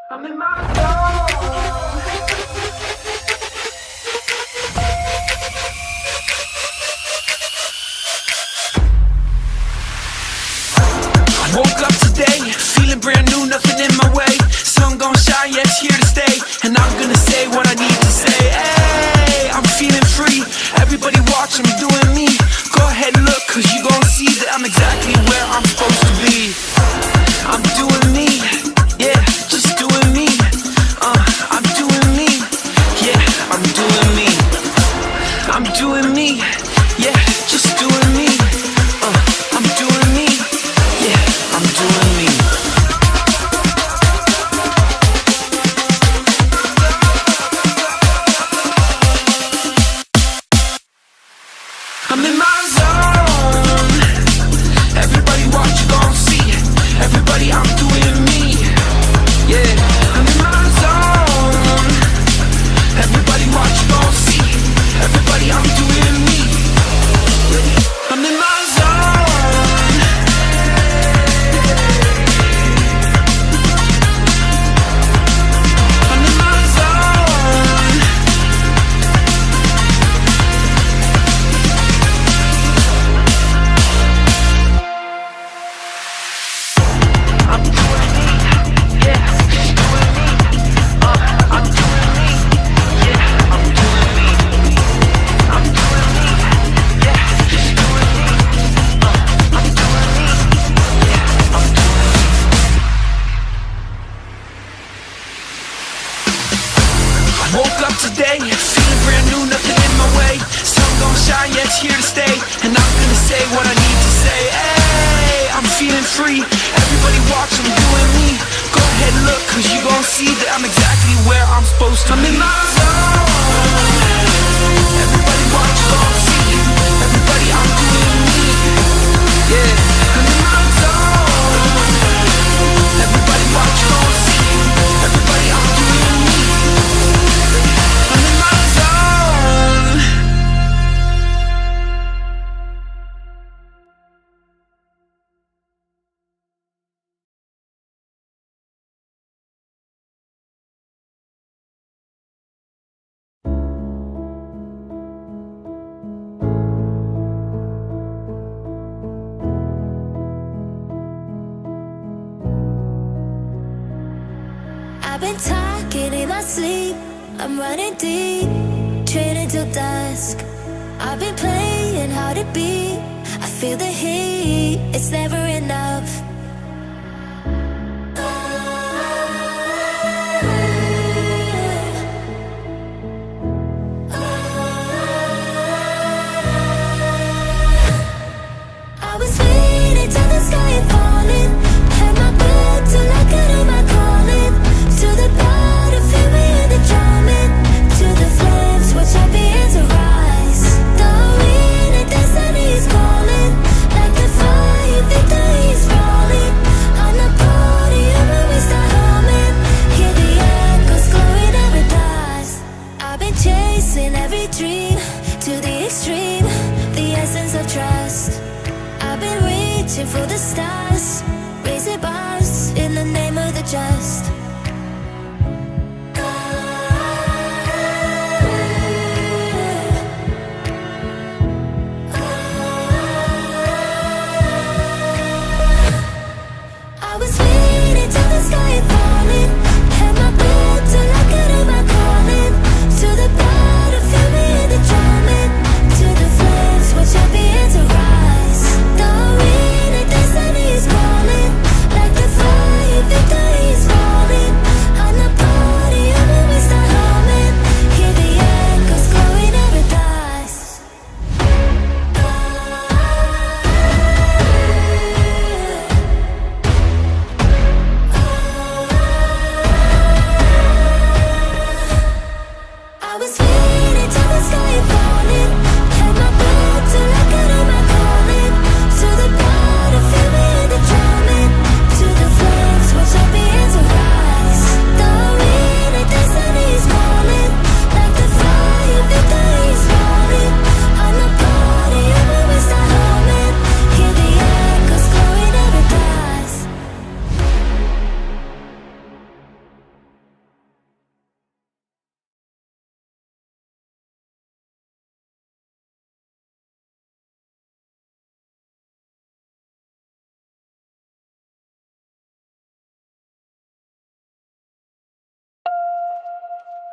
I'm in my zone. I woke up today, feeling brand new, nothing in my way. Sun gon' shine, yeah, it's here to stay. And I'm gonna say what I need to say. Hey, I'm feeling free. Everybody watch, I'm doing me. Go ahead and look, cause you gon' see that I'm exactly where I'm supposed to be. I'm doing me, yeah, just doing me. I'm doing me, yeah, I'm doing me. I'm doing me, yeah, just doing me. I'm doing me, yeah, I'm doing me. I'm in my zone. Everybody watch, you gon' see. Everybody, I'm doing me. Yeah, I'm in my zone. Everybody watch, you gon' see. Everybody, I'm doing me. I'm in my zone. I'm in my zone. I'm doing me, yeah, just doing me. I'm doing me, yeah, I'm doing me. I'm doing me, yeah, just doing me. I'm doing me, yeah, I'm doing me. I woke up today, feeling brand new, nothing in my way. Sun gon' shine, yeah, it's here to stay. And I'm gonna say what I need to say. Hey, I'm feeling free. Everybody watch, I'm doing me. Go ahead and look, cause you gon' see that I'm exactly where I'm supposed to be. I'm in my zone. Everybody watch, you gon' see. Everybody, I'm doing me. Yeah, I'm in my zone. Everybody watch, you gon' see. Everybody, I'm doing me. I'm in my zone. I've been talking in my sleep. I'm running deep, training till dusk. I've been playing hard to beat. I feel the heat, it's never enough. I was waiting till the sky had fallen. Had my back till I could hear my calling. To the bottom, feel me in the drumming. To the flames, watch champions arise. The wind and destiny is calling. Like the fire, victory is rolling.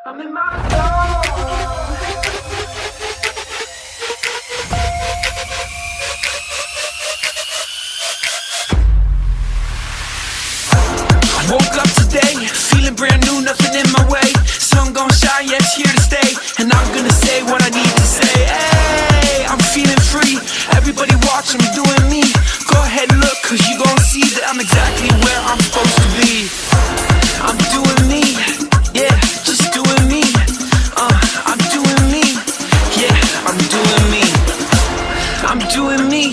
I'm in my zone. I woke up today, feeling brand new, nothing in my way. Sun gon' shine, yeah, it's here to stay. And I'm gonna say what I need to say. Hey, I'm feeling free. Everybody watch, I'm doing me. Go ahead and look, cause you gon' see that I'm exactly where I'm supposed to be. I'm doing me, yeah, just doing me. I'm doing me, yeah, I'm doing me. I'm doing me,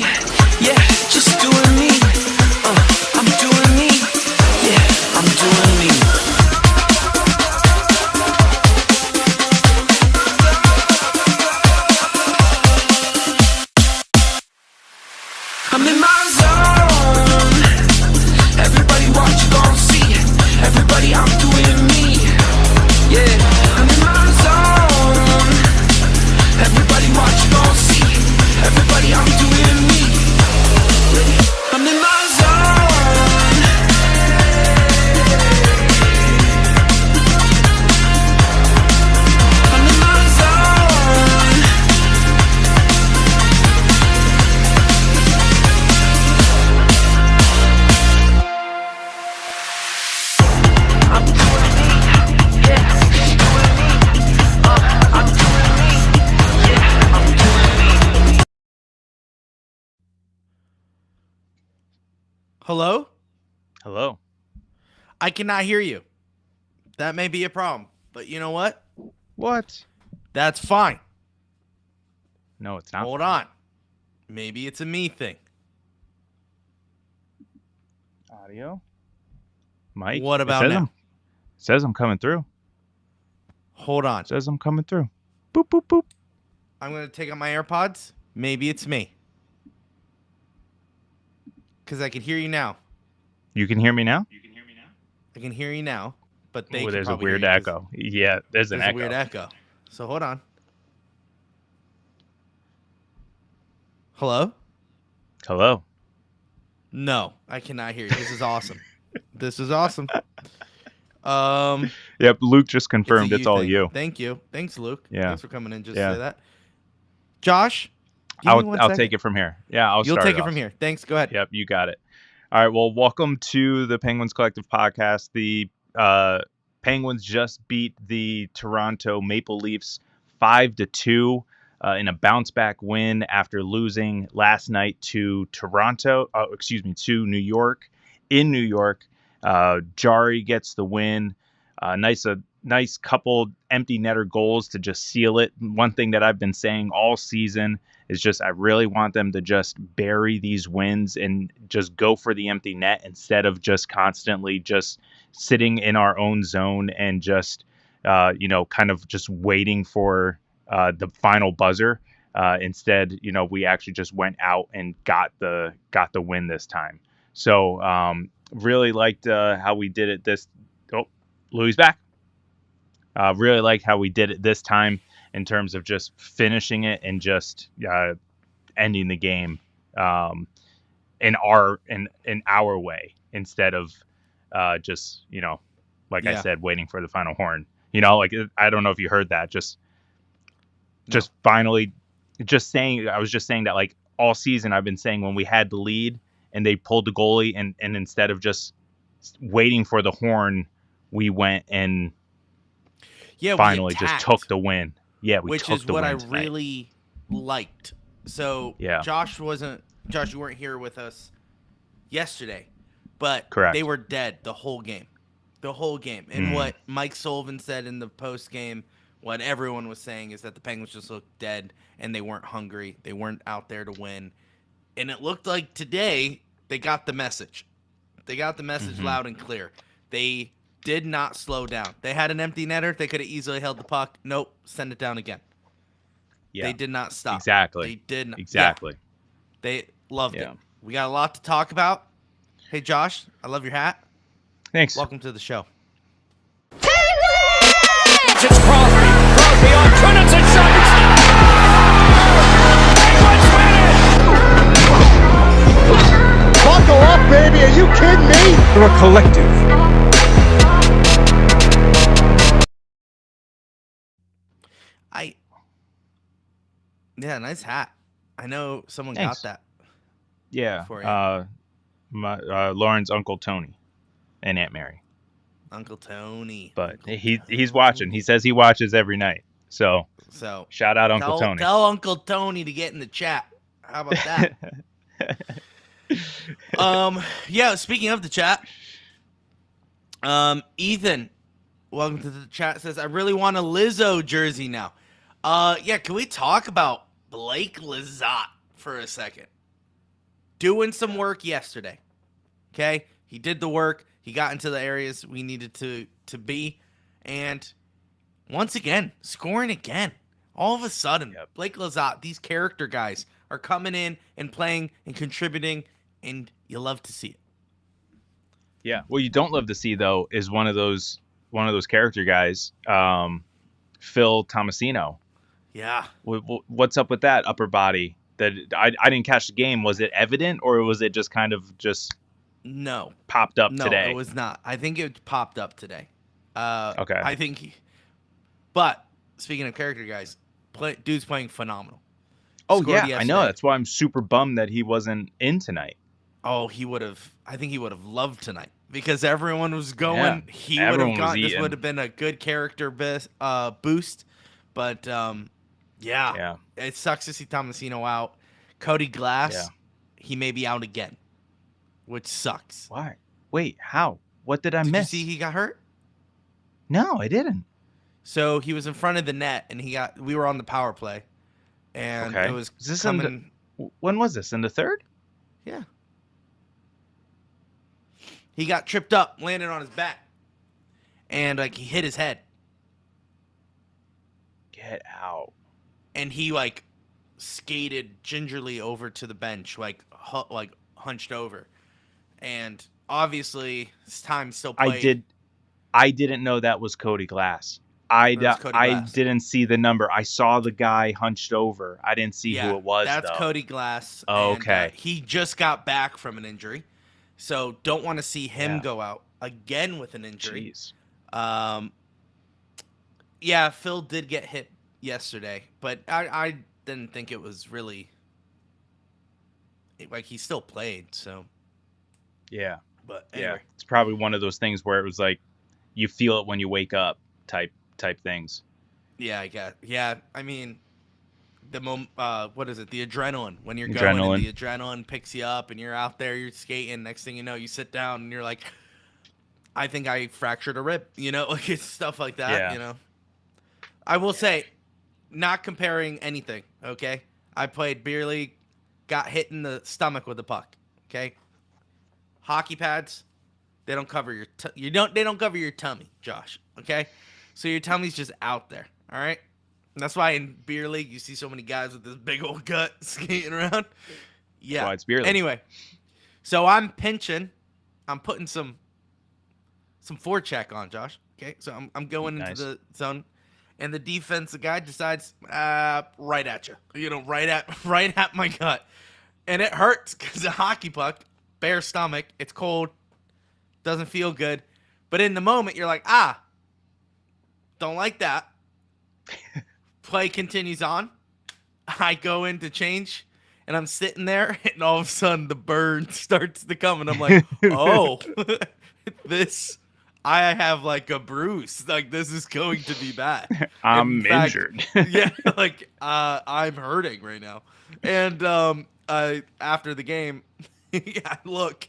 yeah, just doing me. I'm doing me, yeah, I'm doing me. I'm in my zone. Everybody watch, you gon' see. Everybody, I'm doing me. Yeah, I'm in my zone. Everybody watch, you gon' see. Everybody, I'm doing me. I'm in my zone. I'm in my zone. I'm doing me, yeah, just doing me. I'm doing me, yeah, I'm doing me. Hello? Hello. I cannot hear you. That may be a problem, but you know what? What? That's fine. No, it's not. Hold on. Maybe it's a me thing. Audio. Mike. What about it says now? Says I'm coming through. Hold on. Says I'm coming through. Boop boop boop. I'm going to take out my AirPods. Maybe it's me. Because I can hear you now. You can hear me now? I can hear you now, but they Oh, can there's a probably weird hear you 'cause echo. Yeah, there's an There's echo. a weird echo. So hold on. Hello? Hello. No, I cannot hear you. This is awesome. This is awesome. Yep, Luke just It's a confirmed it's all thing. you. Thank you. Thanks, Luke. Yeah. Thanks for coming in just Yeah. to say that. Josh, give me one I'll second. take it from here. Yeah, I'll You'll start take it off. from here. Thanks. Go ahead. Yep, you got it. All right, well, welcome to the Penguins Collective podcast. The Penguins just beat the Toronto Maple Leafs 5-2 in a bounce back win after losing last night to to New York. In New York, Jari gets the win. Nice couple empty netter goals to just seal it. One thing that I've been saying all season is just I really want them to just bury these wins and just go for the empty net instead of just constantly just sitting in our own zone and just kind of just waiting for the final buzzer. Instead, we actually just went out and got the win this time. So really liked how we did it this. Oh, Louie's back. Really liked how we did it this time in terms of just finishing it and just ending the game in our way instead of just I said, waiting for the final horn. I don't know if you heard that. Just finally, I was just saying that like all season I've been saying when we had the lead and they pulled the goalie and instead of just waiting for the horn, we went and finally just took the win. Yeah, which took is the what win I tonight. really liked. So Yeah. Josh, you weren't here with us yesterday, but Correct. they were dead the whole game. And what Mike Sullivan said in the post game, what everyone was saying is that the Penguins just looked dead and they weren't hungry. They weren't out there to win. And it looked like today they got the message. They got the message loud and clear. They did not slow down. They had an empty netter. They could have easily held the puck. Nope, send it down again. Yeah. They did not stop. Exactly. They did not. Exactly. Yeah, they loved Yeah. it. We got a lot to talk about. Hey, Josh, I love your hat. Thanks. Welcome to the show. It's Crosby on Trinity shot. Penguins win it! Buckle up, baby. Are you kidding me? They're a collective. Yeah, nice hat. I know someone Thanks. got that Yeah. for you. Lauren's Uncle Tony and Aunt Mary. Uncle Tony. But Uncle he's watching. Tony. He says he watches every night. So So shout out Uncle Tony. Tell Uncle Tony to get in the chat. How about that? Yeah, speaking of the chat, Ethan, welcome to the chat, says I really want a Lizzo jersey now. Yeah, can we talk about Blake Lizotte for a second? Doing some work yesterday. Okay? He did the work. He got into the areas we needed to be. And once again, scoring again. All of a sudden, Blake Lizotte, these character guys are coming in and playing and contributing, and you love to see it. Yeah. What you don't love to see though is one of those character guys, Phil Tomasino. Yeah. What's up with that upper body? That I didn't catch the game. Was it evident, or was it just kind of just No. popped up No, today? it was not. I think it popped up today. Okay. I think but speaking of character guys, dude's playing phenomenal. Oh, Scored yeah, I know. yesterday. That's why I'm super bummed that he wasn't in tonight. Oh, I think he would have loved tonight because everyone was going. Yeah, He would everyone have was gone. This eating. would have been a good character boost. But Yeah. It sucks to see Tomasino out. Cody Glass, he may be out again, which sucks. Why? Wait, how? What did I Did miss? you see he got hurt? No, I didn't. So he was in front of the net, and we were on the power play, and Okay. it was Is this coming. When was this? In the third? Yeah. He got tripped up, landed on his back, and he hit his head, Get out. and he skated gingerly over to the bench, hunched over, and obviously his time still played. I didn't know that was Cody Glass. I Glass. didn't see the number. I saw the guy hunched over. I didn't see who it was. That's though. Cody Glass. Oh, and, okay. He just got back from an injury, so don't want to see him Yeah. go out again with an injury. Jeez. Yeah, Phil did get hit yesterday, but I didn't think it was really he still played. So Yeah. but anyway. Yeah. It's probably one of those things where it was like you feel it when you wake up type things. Yeah, I guess. Yeah, I mean, what is it? The adrenaline. When you're Adrenaline. going, and the adrenaline picks you up, and you're out there, you're skating. Next thing you know, you sit down, and you're like, I think I fractured a rib. It's stuff like that. Yeah. I will say, not comparing anything. Okay, I played beer league, got hit in the stomach with a puck. Okay, hockey pads, they don't cover your they don't cover your tummy, Josh. Okay. So your tummy's just out there, all right? And that's why in beer league you see so many guys with this big old gut skating around. Yeah. That's why it's beer league. Anyway, so I'm pinching. I'm putting some forecheck on, Josh. Okay, so I'm going Nice. into the zone, and the defensive guy decides right at you. Right at my gut, and it hurts because a hockey puck, bare stomach, it's cold, doesn't feel good, but in the moment you're like, don't like that. Play continues on. I go in to change, and I'm sitting there, and all of a sudden the burn starts to come, and I'm like, oh, I have a bruise. This is going to be bad. I'm In fact, injured. Yeah, I'm hurting right now. And after the game, I look,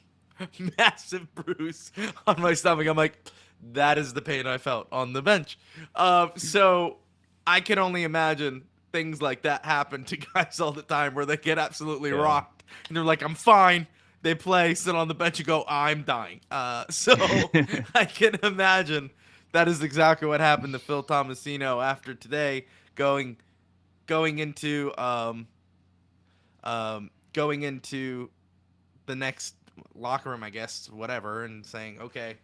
massive bruise on my stomach. I'm like, that is the pain I felt on the bench. So I can only imagine things like that happen to guys all the time where they get absolutely rocked. And they're like, I'm fine. They play, sit on the bench, and go, I'm dying. So I can imagine that is exactly what happened to Phil Tomasino after today, going into the next locker room, I guess, whatever, and saying, okay,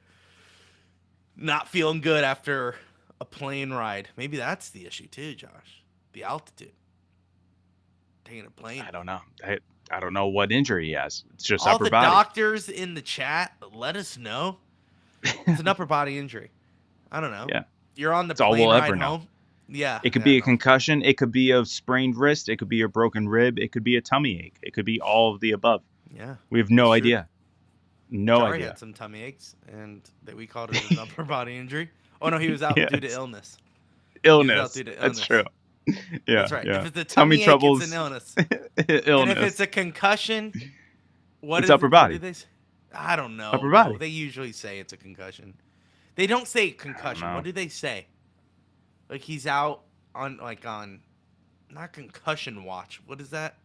not feeling good after a plane ride. Maybe that's the issue too, Josh. The altitude. Taking a plane. I don't know. I don't know what injury he has. It's just All upper the body. doctors in the chat, let us know. It's an upper body injury. I don't know. Yeah. You're on the It's all plane we'll ride ever know. home. Yeah. It could yeah, be a no. concussion. It could be a sprained wrist. It could be a broken rib. It could be a tummy ache. It could be all of the above. Yeah. We have no It's true. idea. No Jari idea. had some tummy aches, and that we called it an upper body injury. Oh no, he was out due to Yes. illness. Illness. due to That's illness. true. Yeah. That's right. Yeah. If it's a tummy ache, troubles. it's an illness. Illness. And if it's a concussion, It's upper body. What do they say? I don't know. Upper body. No, they usually say it's a concussion. They don't say concussion. know. What do they say? Like he's out on not concussion watch. What is that?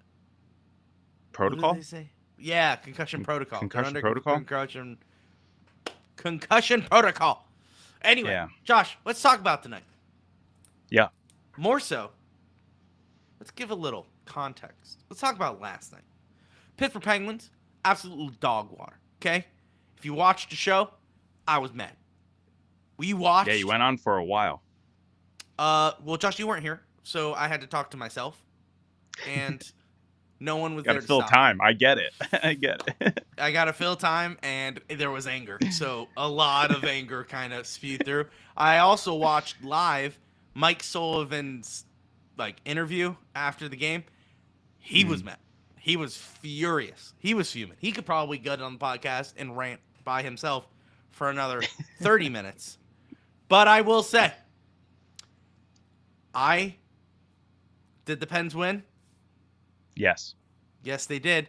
Protocol? What do they say? Yeah, concussion protocol. They're concussion under protocol? Concussion protocol. Anyway, Yeah. Josh, let's talk about tonight. Yeah. More so, let's give a little context. Let's talk about last night. Pittsburgh Penguins, absolute dog water. Okay? If you watched the show, I was mad. We watched. Yeah, you went on for a while. Well, Josh, you weren't here, so I had to talk to myself, and no one was Got there to to fill stop. time. I get it. I get it. I got to fill time, and there was anger. So a lot of anger kind of spewed through. I also watched live Mike Sullivan's interview after the game. He was mad. He was furious. He was fuming. He could probably get on the podcast and rant by himself for another 30 minutes. But I will say, did the Pens win? Yes. Yes, they did.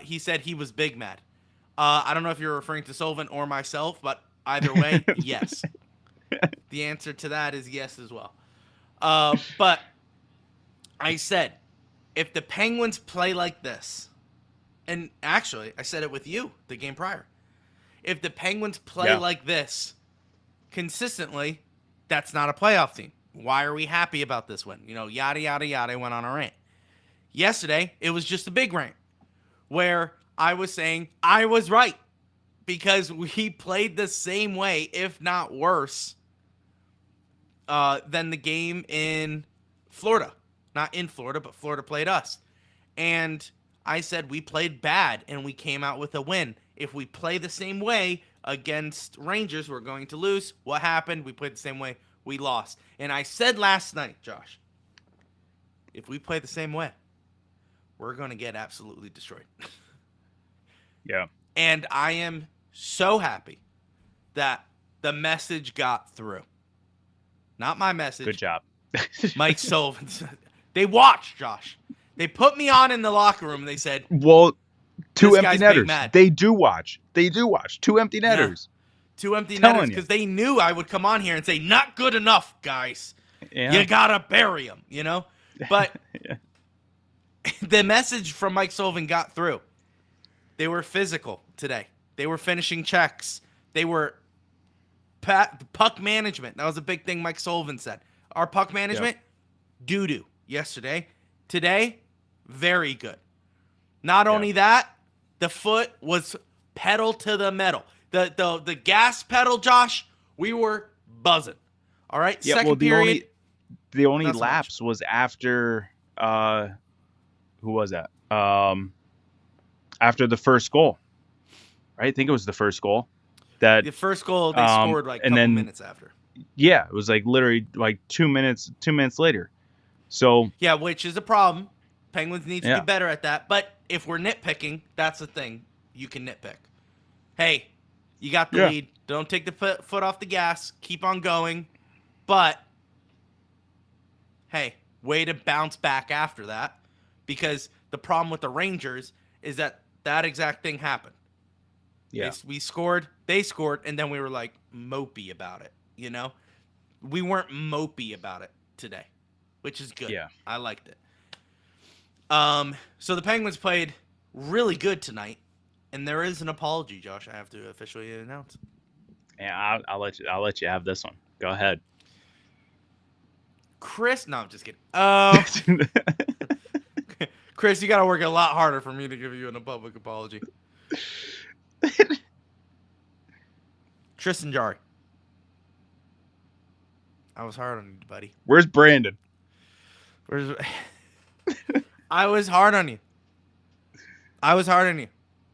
He said he was big mad. I don't know if you're referring to Sullivan or myself, but either way, yes. The answer to that is yes as well. But I said, if the Penguins play like this, and actually, I said it with you the game prior. If the Penguins play like this consistently, that's not a playoff team. Why are we happy about this win? Yada, yada, yada, went on a rant. Yesterday, it was just a big rant where I was saying I was right because we played the same way, if not worse, than the game in Florida. Not in Florida, but Florida played us. And I said we played bad and we came out with a win. If we play the same way against Rangers, we're going to lose. What happened? We played the same way. We lost. And I said last night, Josh, if we play the same way, we're going to get absolutely destroyed. Yeah. And I am so happy that the message got through. Not my message. Good job. Mike Sullivan's. They watched, Josh. They put me on in the locker room and they said, Well, two This empty guy's big netters. mad. They do watch. They do watch. Two empty netters. two empty Telling netters, you. because they knew I would come on here and say, not good enough, guys. Yeah. You got to bury them, But Yeah. the message from Mike Sullivan got through. They were physical today. They were finishing checks. They were puck management. That was a big thing Mike Sullivan said. Our puck management, doo-doo yesterday. Today, very good. Not only that, the foot was pedal to the metal. The gas pedal, Josh, we were buzzing. All right? Yeah, Second well, period. the only not so much. lapse was after who was that? After the first goal. Right? I think it was the first goal. That The first goal, they scored a and couple then- minutes after. yeah, it was literally 2 minutes later. So Yeah, which is a problem. Penguins need to Yeah. be better at that. But if we're nitpicking, that's the thing. You can nitpick. Hey, you got the Yeah. lead. Don't take the foot off the gas. Keep on going. But, hey, way to bounce back after that. Because the problem with the Rangers is that exact thing happened. yeah. We scored, they scored, and then we were mopey about it, We weren't mopey about it today, which is good. Yeah. I liked it. So the Penguins played really good tonight, and there is an apology, Josh, I have to officially announce. Yeah, I'll let you have this one. Go ahead. Chris, no, I'm just kidding. Chris, you got to work a lot harder for me to give you a public apology. Tristan Jarry. I was hard on you, buddy. Where's Brandon? I was hard on you.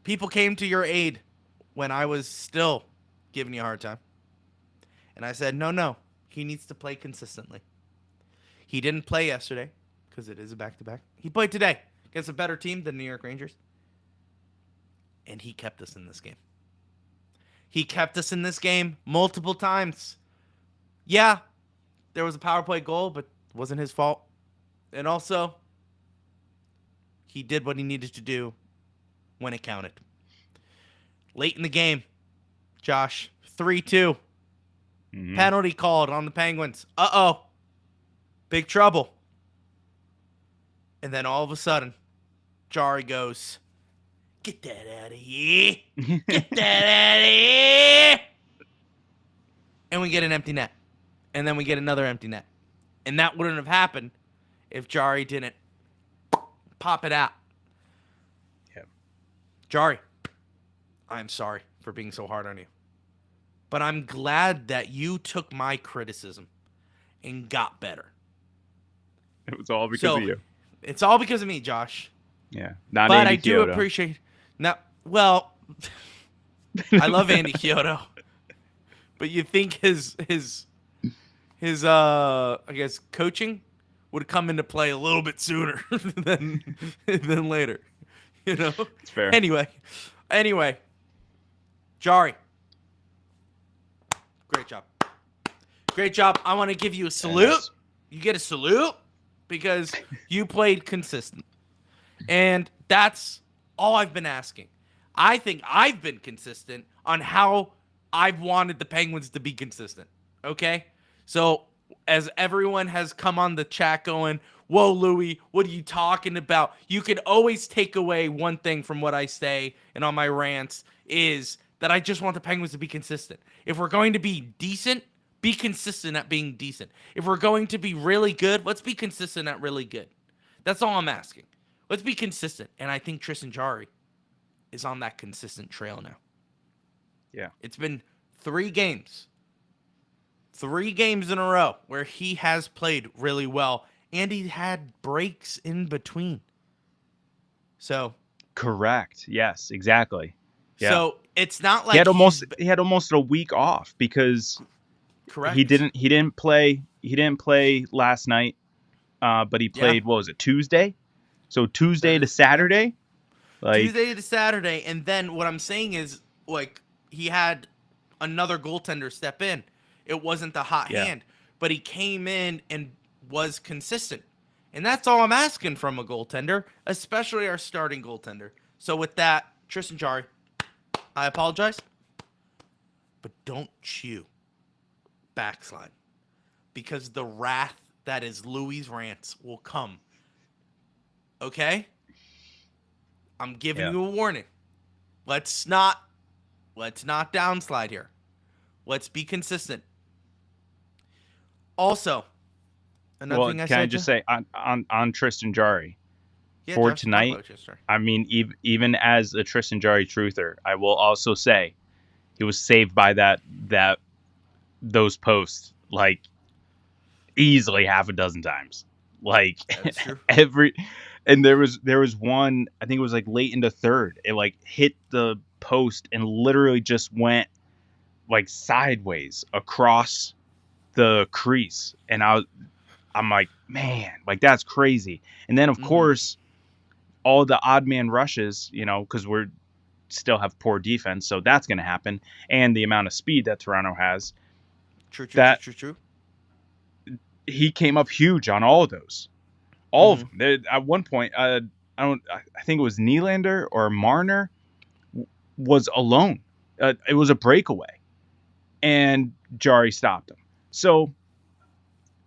People came to your aid when I was still giving you a hard time. And I said, no, he needs to play consistently. He didn't play yesterday because it is a back-to-back. He played today against a better team than New York Rangers. And he kept us in this game. He kept us in this game multiple times. Yeah, there was a power play goal, but it wasn't his fault. And also, he did what he needed to do when it counted. Late in the game, Josh, 3-2. Penalty called on the Penguins. Uh-oh. Big trouble. And then all of a sudden, Jari goes, "Get that out of here. Get that out of here." And we get an empty net. And then we get another empty net. And that wouldn't have happened if Jari didn't pop it out. Yeah. Jari, I'm sorry for being so hard on you. But I'm glad that you took my criticism and got better. It was all because of you. It's all because of me, Josh. Yeah. Not But Andy I do Chiodo. appreciate. Now, well, I love Andy Chiodo, but you think his I guess coaching would come into play a little bit sooner than later. You know. It's fair. Anyway, Jari, great job. I want to give you a salute. Yes. You get a salute because you played consistent. And that's all I've been asking. I think I've been consistent on how I've wanted the Penguins to be consistent. Okay? So, as everyone has come on the chat going, "Whoa, Louie, what are you talking about?" You can always take away one thing from what I say and on my rants is that I just want the Penguins to be consistent. If we're going to be decent, be consistent at being decent. If we're going to be really good, let's be consistent at really good. That's all I'm asking. Let's be consistent. And I think Tristan Jari is on that consistent trail now. Yeah. It's been 3 games. 3 games in a row where he has played really well. And he had breaks in between. So. Correct. Yes, exactly. Yeah. So it's not like he had almost a week off because correct. he didn't play last night. But he played, what was it, Tuesday? So Tuesday to Saturday? Tuesday to Saturday. And then what I'm saying is, like, he had another goaltender step in. It wasn't the hot hand. But he came in and was consistent. And that's all I'm asking from a goaltender, especially our starting goaltender. So with that, Tristan Jari, I apologize. But don't you backslide. Because the wrath that is Louie's rants will come. Okay? I'm giving you a warning. Let's not downslide here. Let's be consistent. Also, another thing I said. Can I just say on Tristan Jari for tonight? I mean, even as a Tristan Jari truther, I will also say he was saved by those posts like easily half a dozen times. Like and there was one, I think it was like late in the third. It like hit the post and literally just went like sideways across the crease. And I'm like, man, like that's crazy. And then of course, all the odd man rushes, you know, because we're still have poor defense, so that's going to happen. And the amount of speed that Toronto has. True. He came up huge on all of those. All of them. At one point, I think it was Nylander or Marner was alone. It was a breakaway, and Jari stopped him. So,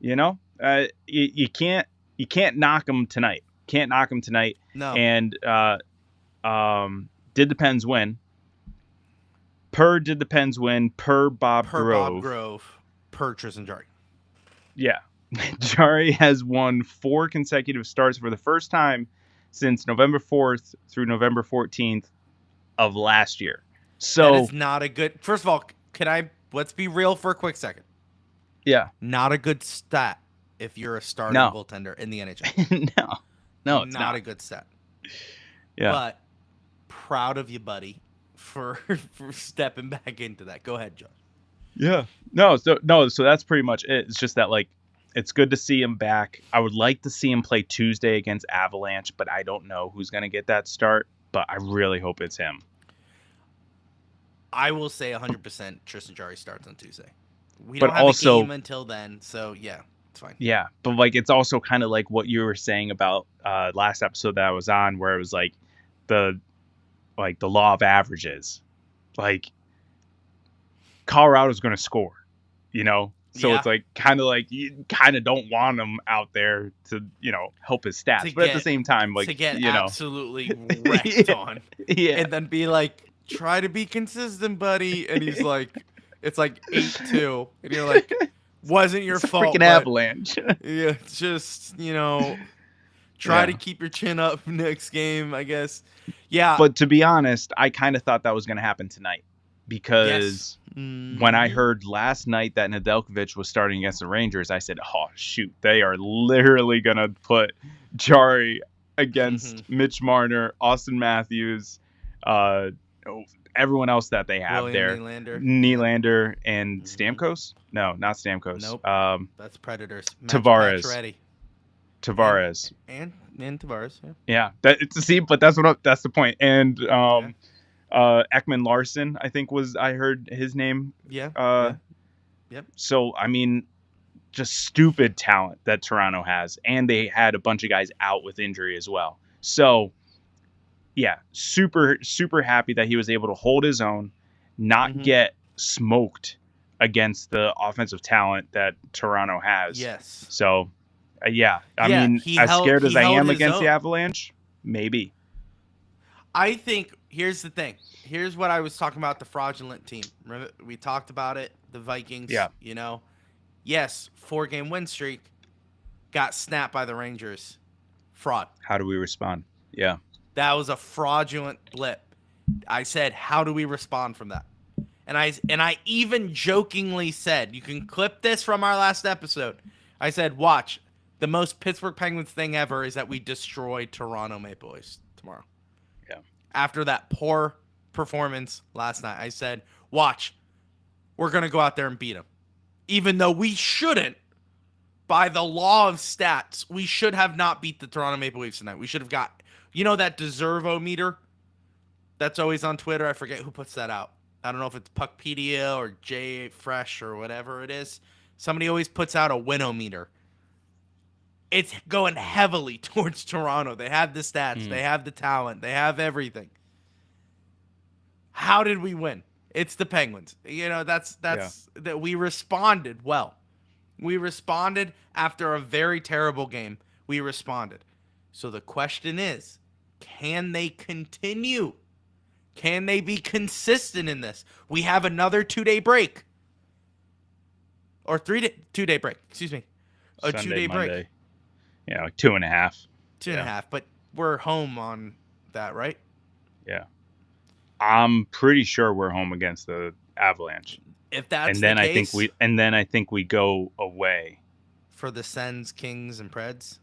you know, you can't knock him tonight. Can't knock him tonight. No. And did the Pens win? Did the Pens win? Per Bob Grove. Per Tristan Jari. Yeah. Jari has won 4 consecutive starts for the first time since November 4th through November 14th of last year. So that is not a good. First of all, let's be real for a quick second. Yeah. Not a good stat if you're a starting goaltender in the NHL. No, it's not a good stat. Yeah. But proud of you, buddy, for stepping back into that. Go ahead, Josh. Yeah. So that's pretty much it. It's just that, like, It's good to see him back. I would like to see him play Tuesday against Avalanche, but I don't know who's going to get that start. But I really hope it's him. I will say 100% Tristan Jarry starts on Tuesday. We But don't have also- a game until then, so yeah, it's fine. Yeah, but like it's also kind of like what you were saying about last episode that I was on, where it was like the law of averages. Like Colorado's going to score, you know. So Yeah. it's like you kind of don't want him out there to help his stats, but at the same time, like to get you know, absolutely wrecked Yeah. on, yeah, and then be like, try to be consistent, buddy, and he's like, it's like 8-2, and you're like, wasn't your it's a fault, freaking but Avalanche. yeah, it's just try Yeah. to keep your chin up next game, I guess. Yeah, But to be honest, I kind of thought that was going to happen tonight because when I heard last night that Nedeljkovic was starting against the Rangers, I said, "Oh shoot, they are literally going to put Jari against Mitch Marner, Austin Matthews, everyone else that they have William there, Nylander. Nylander and Stamkos? No, not Stamkos. Nope. That's Predators. Tavares. Pacioretty. Tavares. And Tavares, yeah. Yeah, but that's the point. And Ekman Larson, I think I heard his name. Yeah. Yep. So I mean, just stupid talent that Toronto has, and they had a bunch of guys out with injury as well. So yeah, super super happy that he was able to hold his own, not get smoked against the offensive talent that Toronto has. Yes. So yeah, I Yeah, mean, he as held- scared as he I held am his against the own. Avalanche, maybe. I think here's the thing. Here's what I was talking about, the fraudulent team. Remember, we talked about it, the Vikings. Yeah. Yes, 4-game win streak got snapped by the Rangers. Fraud. How do we respond? Yeah. That was a fraudulent blip. I said, how do we respond from that? And I even jokingly said, you can clip this from our last episode. I said, watch, the most Pittsburgh Penguins thing ever is that we destroy Toronto Maple Leafs tomorrow. Yeah. After that poor performance last night, I said, watch, we're going to go out there and beat them. Even though we shouldn't, by the law of stats, we should have not beat the Toronto Maple Leafs tonight. We should have got, that Deservo meter that's always on Twitter. I forget who puts that out. I don't know if it's Puckpedia or J Fresh or whatever it is. Somebody always puts out a winometer. It's going heavily towards Toronto. They have the stats. They have the talent. They have everything. How did we win? It's the Penguins. That's that we responded well. We responded after a very terrible game. We responded. So the question is, can they continue? Can they be consistent in this? We have another 2-day break. Or 2-day break. Excuse me. A Sunday, 2-day break. Monday. Yeah, like 2.5. 2.5. But we're home on that, right? Yeah. I'm pretty sure we're home against the Avalanche. If that's and then the case, I think we go away. for the Sens, Kings, and Preds.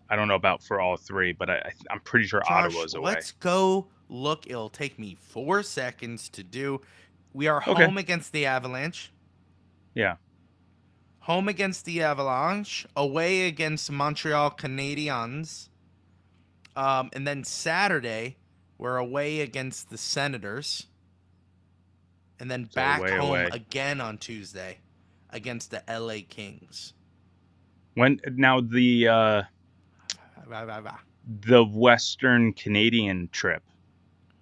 I don't know about for all three, but I'm pretty sure Josh, Ottawa's away. let's go look. It'll take me 4 seconds to do. We are Okay. home against the Avalanche. Yeah. Home against the Avalanche. Away against Montreal Canadiens. And then Saturday, we're away against the Senators. And then back away, home away. again on Tuesday against the LA Kings. When now the Western Canadian trip,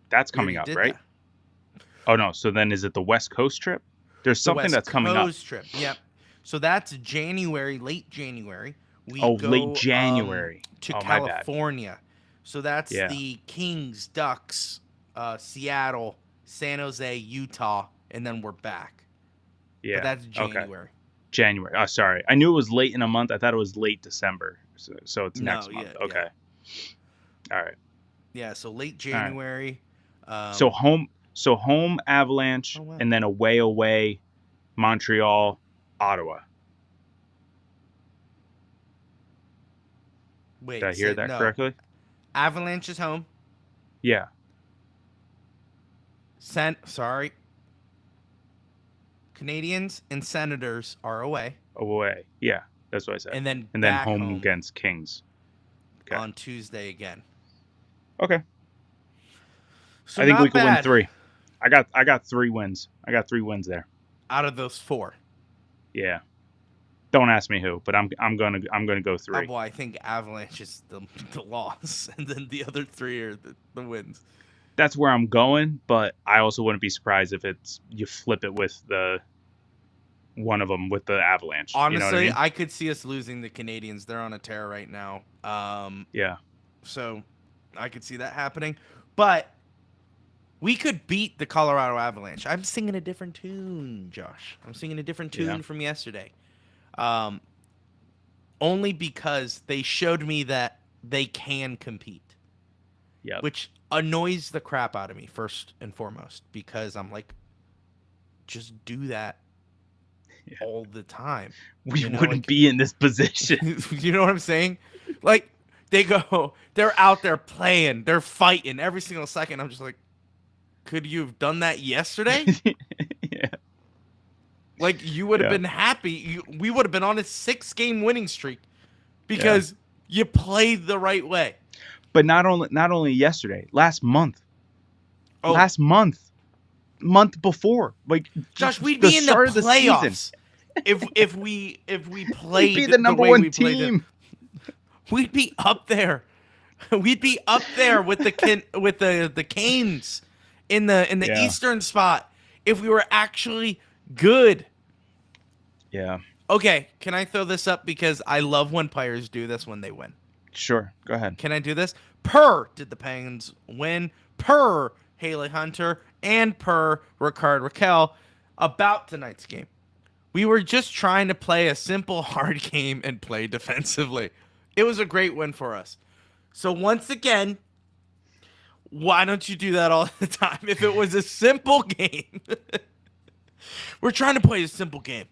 that's We coming already up, did right? that. Oh no, so then is it the West Coast trip? There's The something West that's coming up. Coast trip. Yep. So that's January, late January. We Late January. To Oh, my bad. California. So that's Yeah. the Kings, Ducks, Seattle, San Jose, Utah, and then we're back. Yeah. But that's Okay. January. January. Oh, sorry. I knew it was late in a month. I thought it was late December. So it's No, next month. yeah, Okay. All right. Yeah, so late January. So home Avalanche, Oh, wow. and then away Montreal, Ottawa. Wait, Did I hear that correctly? Avalanche is home. Yeah. Canadians and Senators are away. Away. Yeah. That's what I said. And then home, home against Kings. Okay. on Tuesday again. Okay. So I think not we could win bad 3. I got 3 wins. I got 3 wins there. out of those 4. Yeah. Don't ask me who, but I'm gonna go 3. Oh boy, I think Avalanche is the loss, and then the other 3 are the wins. That's where I'm going, but I also wouldn't be surprised if it's you flip it with one of them with the Avalanche. Honestly, you know what I mean? I could see us losing the Canadians. They're on a tear right now. Yeah. So I could see that happening. But we could beat the Colorado Avalanche. I'm singing a different tune, Josh. I'm singing a different tune from yesterday. Only because they showed me that they can compete. Yeah. Which annoys the crap out of me, first and foremost, because I'm like, just do that all the time. We wouldn't be in this position. You know what I'm saying? Like, they're out there playing, they're fighting every single second. I'm just like, could you have done that yesterday? Yeah. Like, you would have been happy. We would have been on a 6-game winning streak because you played the right way. But not only yesterday, last month. Oh. Last month before, like Josh, we'd be in the playoffs if we played. We'd be the number way 1 we played team. We'd be up there. We'd be up there with the Canes in the Eastern spot if we were actually good. Yeah. Okay, can I throw this up because I love when players do this when they win. Sure, go ahead. Can I do this? Did the Penguins win? Haley Hunter and Ricard Raquel about tonight's game. We were just trying to play a simple, hard game and play defensively. It was a great win for us. So once again, why don't you do that all the time? If it was a simple game, we're trying to play a simple game.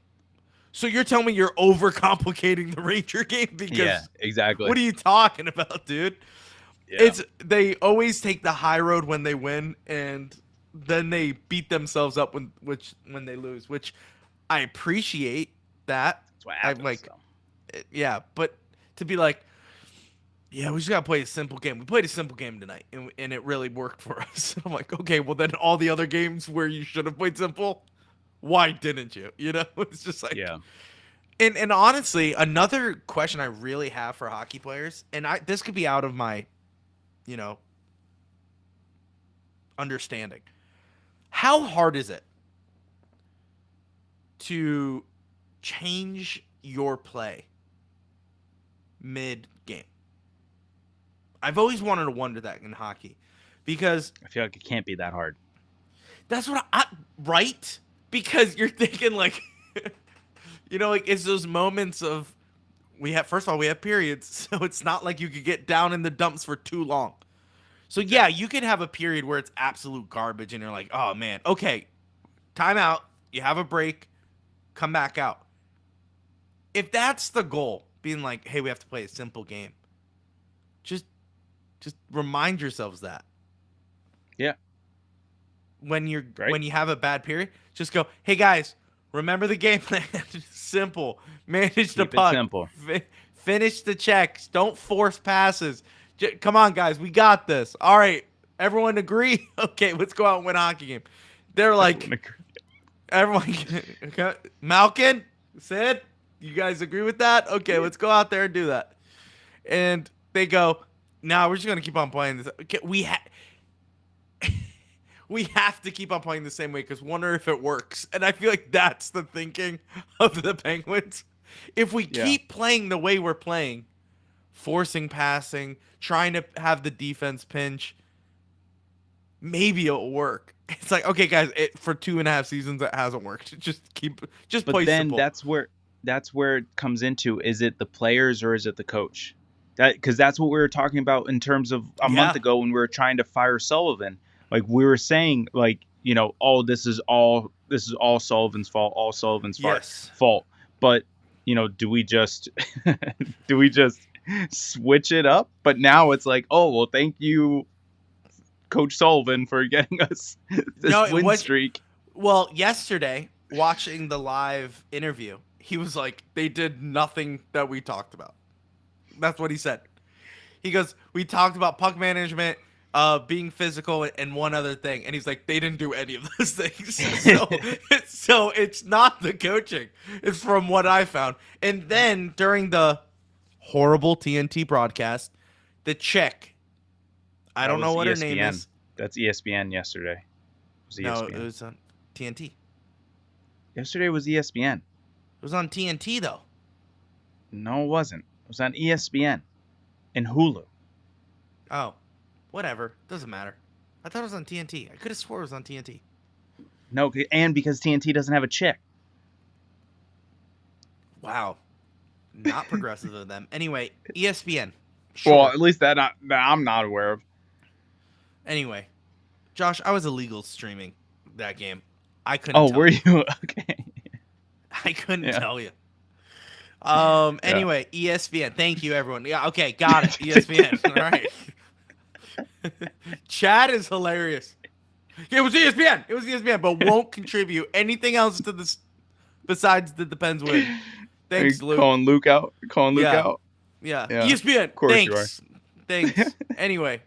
So you're telling me you're overcomplicating the Ranger game? Because exactly. What are you talking about, dude? Yeah. They always take the high road when they win, and then they beat themselves up when they lose, which I appreciate that. That's what happens. I'm like, yeah, but to be like, yeah, we just gotta play a simple game. We played a simple game tonight, and it really worked for us. I'm like, okay, well then all the other games where you should have played simple, why didn't you? You know, it's just like, yeah. And honestly, another question I really have for hockey players, and this could be out of my, understanding. How hard is it to change your play mid-game? I've always wanted to wonder that in hockey because I feel like it can't be that hard. That's what right? Because you're thinking like, like it's those moments of first of all, we have periods, so it's not like you could get down in the dumps for too long. So yeah, you can have a period where it's absolute garbage and you're like, oh man, okay, time out. You have a break, come back out. If that's the goal, being like, hey, we have to play a simple game, just remind yourselves that. Yeah. When you have a bad period, just go, hey guys, remember the game plan. Simple. Manage the puck. Simple. Finish the checks. Don't force passes. Come on, guys. We got this. All right. Everyone agree? Okay, let's go out and win a hockey game. They're like, everyone, Malkin, Sid, you guys agree with that? Okay, let's go out there and do that. And they go, no, we're just going to keep on playing this. Okay, we have to keep on playing the same way because wonder if it works. And I feel like that's the thinking of the Penguins. If we keep playing the way we're playing, forcing passing, trying to have the defense pinch, maybe it'll work. It's like, okay, guys, for 2.5 seasons it hasn't worked. Just play simple. But then that's where it comes into, is it the players or is it the coach? Because that's what we were talking about in terms of a month ago when we were trying to fire Sullivan. Like we were saying, like, this is all Sullivan's fault, all Sullivan's fault. But do we just switch it up? But now it's like, oh well, thank you, Coach Sullivan, for getting us this win streak. Well, yesterday, watching the live interview, He was like, they did nothing that we talked about. That's what he said. He goes, we talked about puck management, being physical, and one other thing. And he's like, they didn't do any of those things. So it's not the coaching. It's from what I found. And then during the horrible TNT broadcast, the chick, I don't know what her name is. That's ESPN yesterday. No, it was on TNT. Yesterday was ESPN. It was on TNT, though. No, it wasn't. It was on ESPN and Hulu. Oh, whatever. Doesn't matter. I thought it was on TNT. I could have swore it was on TNT. No, and because TNT doesn't have a chick. Wow. Not progressive of them. Anyway, ESPN. Sure. Well, at least that I'm not aware of. Anyway, Josh, I was illegal streaming that game. I couldn't tell were you. you? Okay. I couldn't tell you. Anyway, ESPN. Thank you, everyone. Yeah, okay, got it. ESPN. All right. Chad is hilarious. It was ESPN. It was ESPN, but won't contribute anything else to this besides the Depends win. Thanks, Luke. Calling Luke out. Yeah. Yeah. ESPN. Of course Thanks. Thanks. Anyway,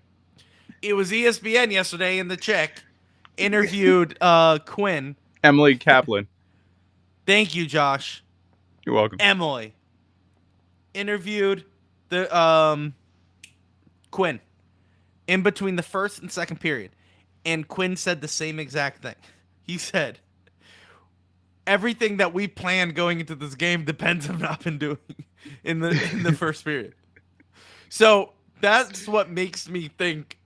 it was ESPN yesterday, and the chick interviewed Quinn. Emily Kaplan. Thank you, Josh. You're welcome. Emily interviewed the Quinn in between the first and second period, and Quinn said the same exact thing. He said, everything that we planned going into this game depends have not been doing in the first period. So that's what makes me think,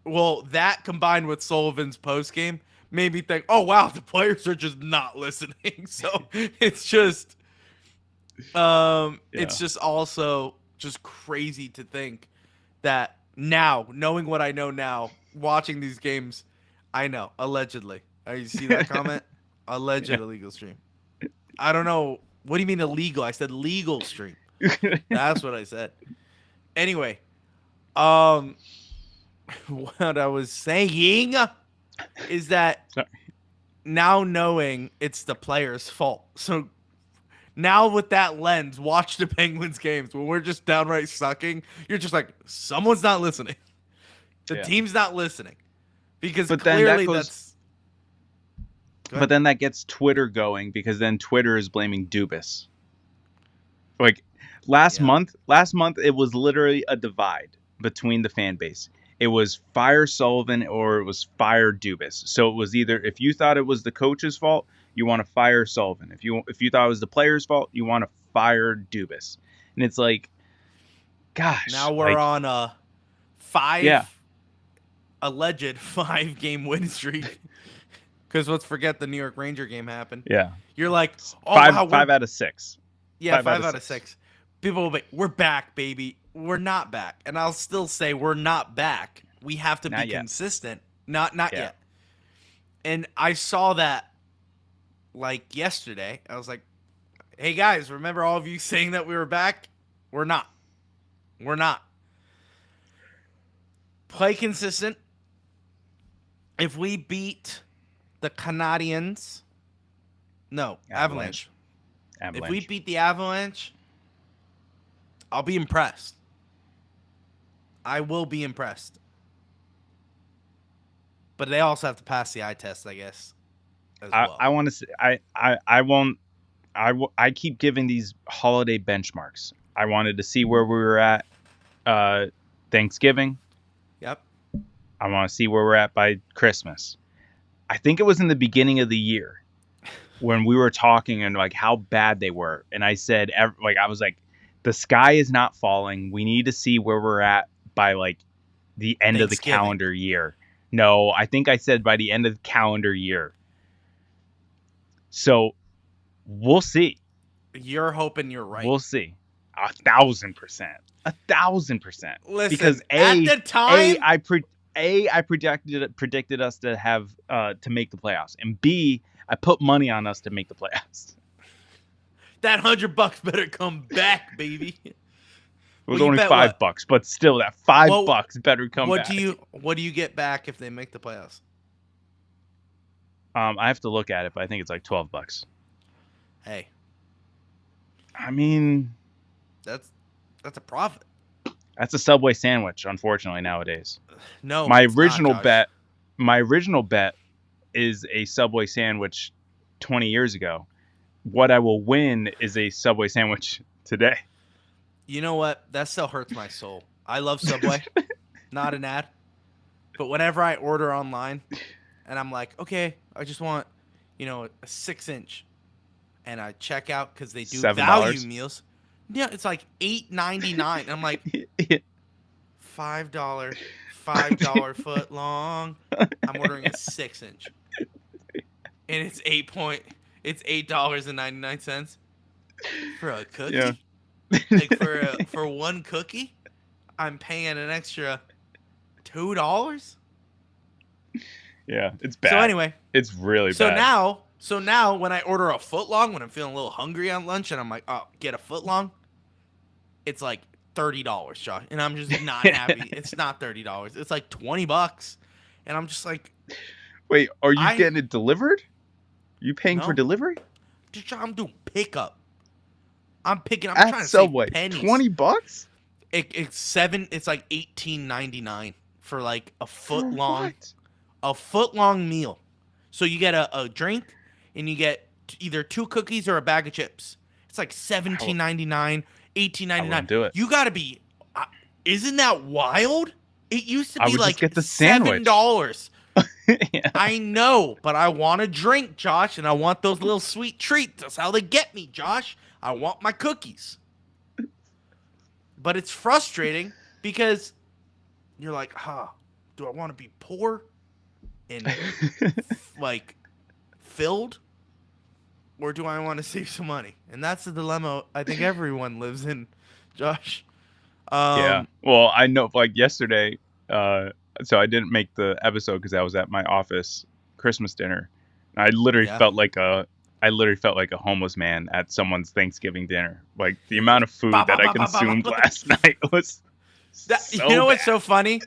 well, that combined with Sullivan's post game made me think, oh wow, the players are just not listening. So it's just it's just also just crazy to think that now, knowing what I know now, watching these games, I know, allegedly. You see that comment? Alleged illegal stream. I don't know. What do you mean illegal? I said legal stream. That's what I said. Anyway, what I was saying is that now knowing it's the player's fault. So now with that lens, watch the Penguins games when we're just downright sucking. You're just like, someone's not listening. The team's not listening. Because clearly that's... But then that gets Twitter going, because then Twitter is blaming Dubas. Like last month it was literally a divide between the fan base. It was fire Sullivan or it was fire Dubas. So it was either, if you thought it was the coach's fault, you want to fire Sullivan. If you thought it was the player's fault, you want to fire Dubas. And it's like, gosh. Now we're on a alleged 5-game win streak. Because let's forget the New York Ranger game happened. Yeah. You're like, oh, five out of 6. Yeah, 5 out of 6. People will be, we're back, baby. We're not back. And I'll still say we're not back. We have to be consistent. Not yet. And I saw that like yesterday. I was like, hey guys, remember all of you saying that we were back? We're not. We're not. Play consistent. If we beat the Canadians, Avalanche. If we beat the Avalanche, I'll be impressed. I will be impressed. But they also have to pass the eye test, I guess. As well. I want to say, I won't. I keep giving these holiday benchmarks. I wanted to see where we were at Thanksgiving. Yep. I want to see where we're at by Christmas. I think it was in the beginning of the year when we were talking and like how bad they were. And I said, I was like, the sky is not falling. We need to see where we're at by like the end of the calendar year. No, I think I said by the end of the calendar year. So we'll see. You're hoping you're right. We'll see. 1,000%. 1,000%. Listen, because at the time, I predicted us to have to make the playoffs, and B, I put money on us to make the playoffs. That $100 better come back, baby. It was only $5, but still, that $5 better come back. What do you get back if they make the playoffs? I have to look at it, but I think it's like $12. Hey, I mean, That's a profit. that's a Subway sandwich, unfortunately, nowadays. No, My it's not, Josh. original bet is a Subway sandwich 20 years ago. What I will win is a Subway sandwich today. You know what? That still hurts my soul. I love Subway. Not an ad. But whenever I order online and I'm like, okay, I just want, a 6-inch, and I check out because they do $7? value meals. Yeah, it's like $8.99. I'm like, $5 foot long. I'm ordering a 6-inch, and it's $8.99 for a cookie. Yeah. Like for one cookie, I'm paying an extra $2. Yeah, it's bad. So anyway, it's really so bad. now when I order a foot long, when I'm feeling a little hungry on lunch, and I'm like, oh, get a foot long, it's like $30, Josh, and I'm just not happy. It's not $30. It's like $20, and I'm just like, wait, are you getting it delivered? You paying for No. delivery? just I'm doing pickup. I'm trying At to Subway, save pennies. $20? It's like $18.99 for like a foot long. What? A foot long meal. So you get a drink, and you get either 2 cookies or a bag of chips. It's like $17.99, $18.99. I wouldn't do it. You gotta be. Isn't that wild? It used to I be would like just get the sandwich. $7. Yeah. I know, but I want a drink, Josh, and I want those little sweet treats. That's how they get me, Josh. I want my cookies. But it's frustrating because you're like, do I want to be poor and like filled, or do I want to save some money? And that's the dilemma I think everyone lives in, Josh. Yeah. Well, I know, like yesterday, so I didn't make the episode because I was at my office Christmas dinner. And I literally felt like a homeless man at someone's Thanksgiving dinner. Like the amount of food that I consumed last night was so you know what's bad. so funny?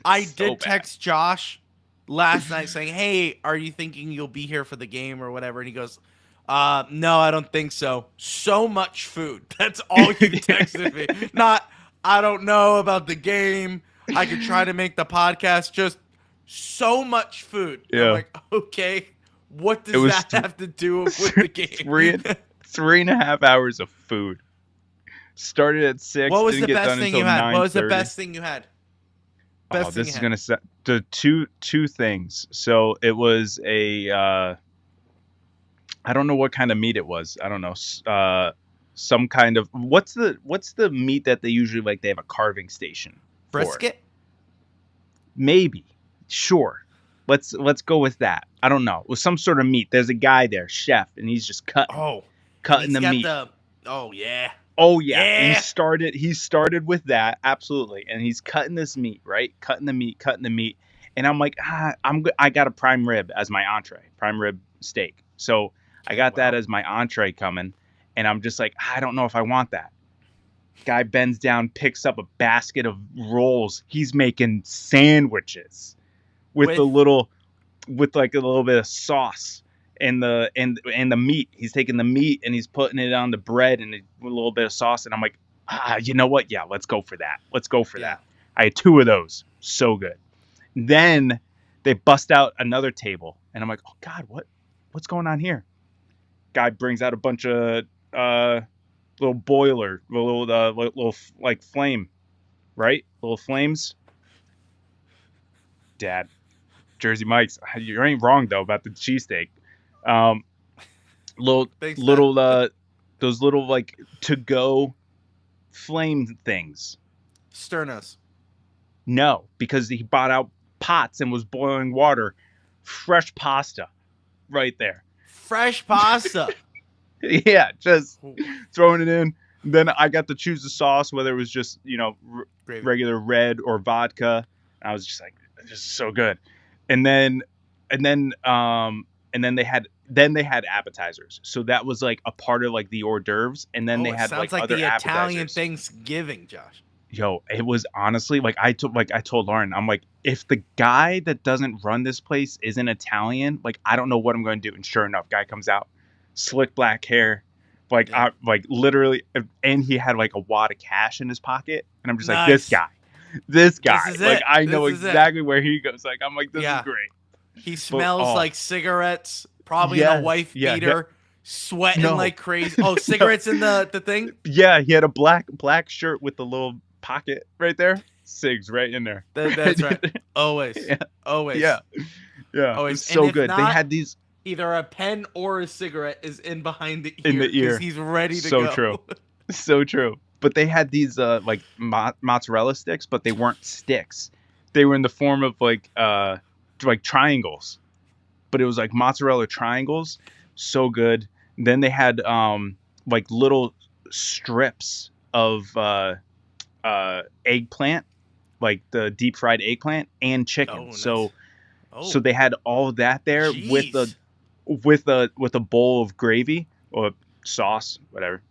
I So did bad. text Josh last night saying, "Hey, are you thinking you'll be here for the game or whatever?" And he goes, "No, I don't think so. So much food." That's all you texted me. Not, I don't know about the game. I could try to make the podcast. Just so much food. Yeah. I'm like, okay, what It does was that have to do with the game? 3.5 hours of food. Started at 6. What was the didn't get best done thing until you had? What was the 9:30. best thing you had? Best thing This you is had. gonna set the two things. So it was a I don't know what kind of meat it was. I don't know. Some kind of what's the meat that they usually like? They have a carving station for? Brisket? Maybe. Sure. Let's go with that. I don't know. It was some sort of meat. There's a guy there, chef, and he's just cutting He's the got meat. Oh yeah. Oh yeah. Yeah. He started with that, absolutely. And he's cutting this meat, right? Cutting the meat. And I'm like, I got a prime rib as my entree, prime rib steak. So I got that as my entree coming, and I'm just like, I don't know if I want that. Guy bends down, picks up a basket of rolls. He's making sandwiches with like a little bit of sauce and the meat. He's taking the meat and he's putting it on the bread and with a little bit of sauce. And I'm like, you know what? Yeah, let's go for that. That. I had 2 of those. So good. Then they bust out another table, and I'm like, oh God, what's going on here? Guy brings out a bunch of little boiler, little like flame, right? Little flames. Dad, Jersey Mike's. You ain't wrong though about the cheesesteak. Those little like to go flame things. Sternos. No, because he bought out pots and was boiling water. Fresh pasta, right there. Fresh pasta. Yeah, just throwing it in. Then I got to choose the sauce, whether it was just Gravy. regular red or vodka. I was just like, this is so good. And then they had appetizers. So that was like a part of like the hors d'oeuvres. And then they had sounds like other the Italian appetizers. Thanksgiving, Josh. Yo, it was honestly like I told Lauren, I'm like, if the guy that doesn't run this place isn't Italian, like I don't know what I'm going to do. And sure enough, guy comes out, slick black hair, Like Yeah. like literally, and he had like a wad of cash in his pocket, and I'm just like, Nice. this guy, is like it. I know This is it. exactly where he goes. Like I'm like, this is Yeah. great. He smells oh. like cigarettes, probably in a wife yeah. beater, sweating No. like crazy. Oh, cigarettes in the thing? Yeah, he had a black shirt with the little pocket right there. Cigs right in there. That's right. Always. Yeah. Always. Yeah. Yeah. Always. So And if good. They not, had these either a pen or a cigarette is in behind the ear. in the ear. Because he's ready to So go. true. So true. But they had these like mozzarella sticks, but they weren't sticks. They were in the form of like triangles. But it was like mozzarella triangles. So good. Then they had like little strips of eggplant, like the deep fried eggplant and chicken. Oh, nice. So they had all of that there Jeez. with a bowl of gravy or sauce, whatever.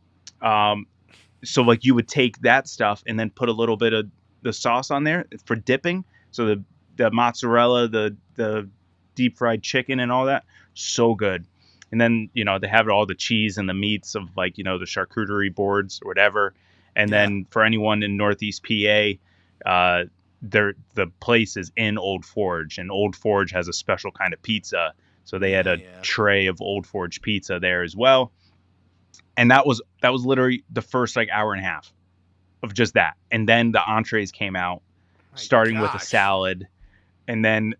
So like you would take that stuff and then put a little bit of the sauce on there for dipping. So the mozzarella, the deep fried chicken and all that, so good. And then, they have all the cheese and the meats of like, the charcuterie boards or whatever. And then for anyone in Northeast PA, the place is in Old Forge, and Old Forge has a special kind of pizza. So they had a tray of Old Forge pizza there as well. And that was literally the first like hour and a half of just that. And then the entrees came out, starting with a salad. And then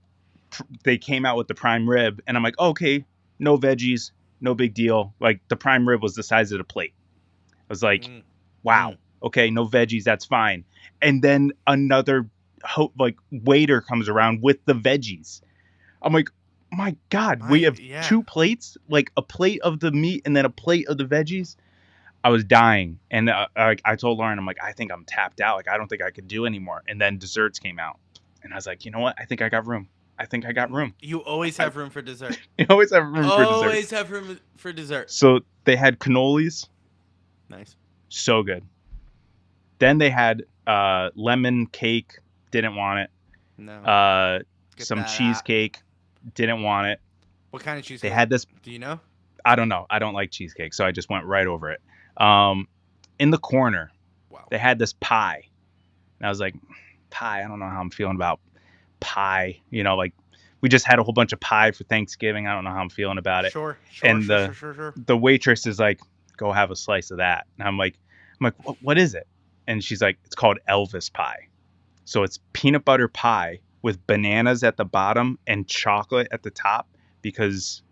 they came out with the prime rib. And I'm like, okay, no veggies, no big deal. Like the prime rib was the size of the plate. I was like, wow, okay, no veggies, that's fine. And then another waiter comes around with the veggies. I'm like, my God, we have 2 plates, like a plate of the meat and then a plate of the veggies. I was dying. And I told Lauren, I'm like, I think I'm tapped out. Like, I don't think I could do anymore. And then desserts came out. And I was like, you know what? I think I got room. You always have room for dessert. You always have room for dessert. Always have room for dessert. So they had cannolis. Nice. So good. Then they had lemon cake. Didn't want it. No. Some cheesecake. Didn't want it. What kind of cheesecake? They had this. Do you know? I don't know. I don't like cheesecake, so I just went right over it. In the corner, they had this pie. And I was like, pie? I don't know how I'm feeling about pie. Like we just had a whole bunch of pie for Thanksgiving. I don't know how I'm feeling about it. Sure. And the waitress is like, go have a slice of that. And I'm like, what is it? And she's like, it's called Elvis pie. So it's peanut butter pie with bananas at the bottom and chocolate at the top because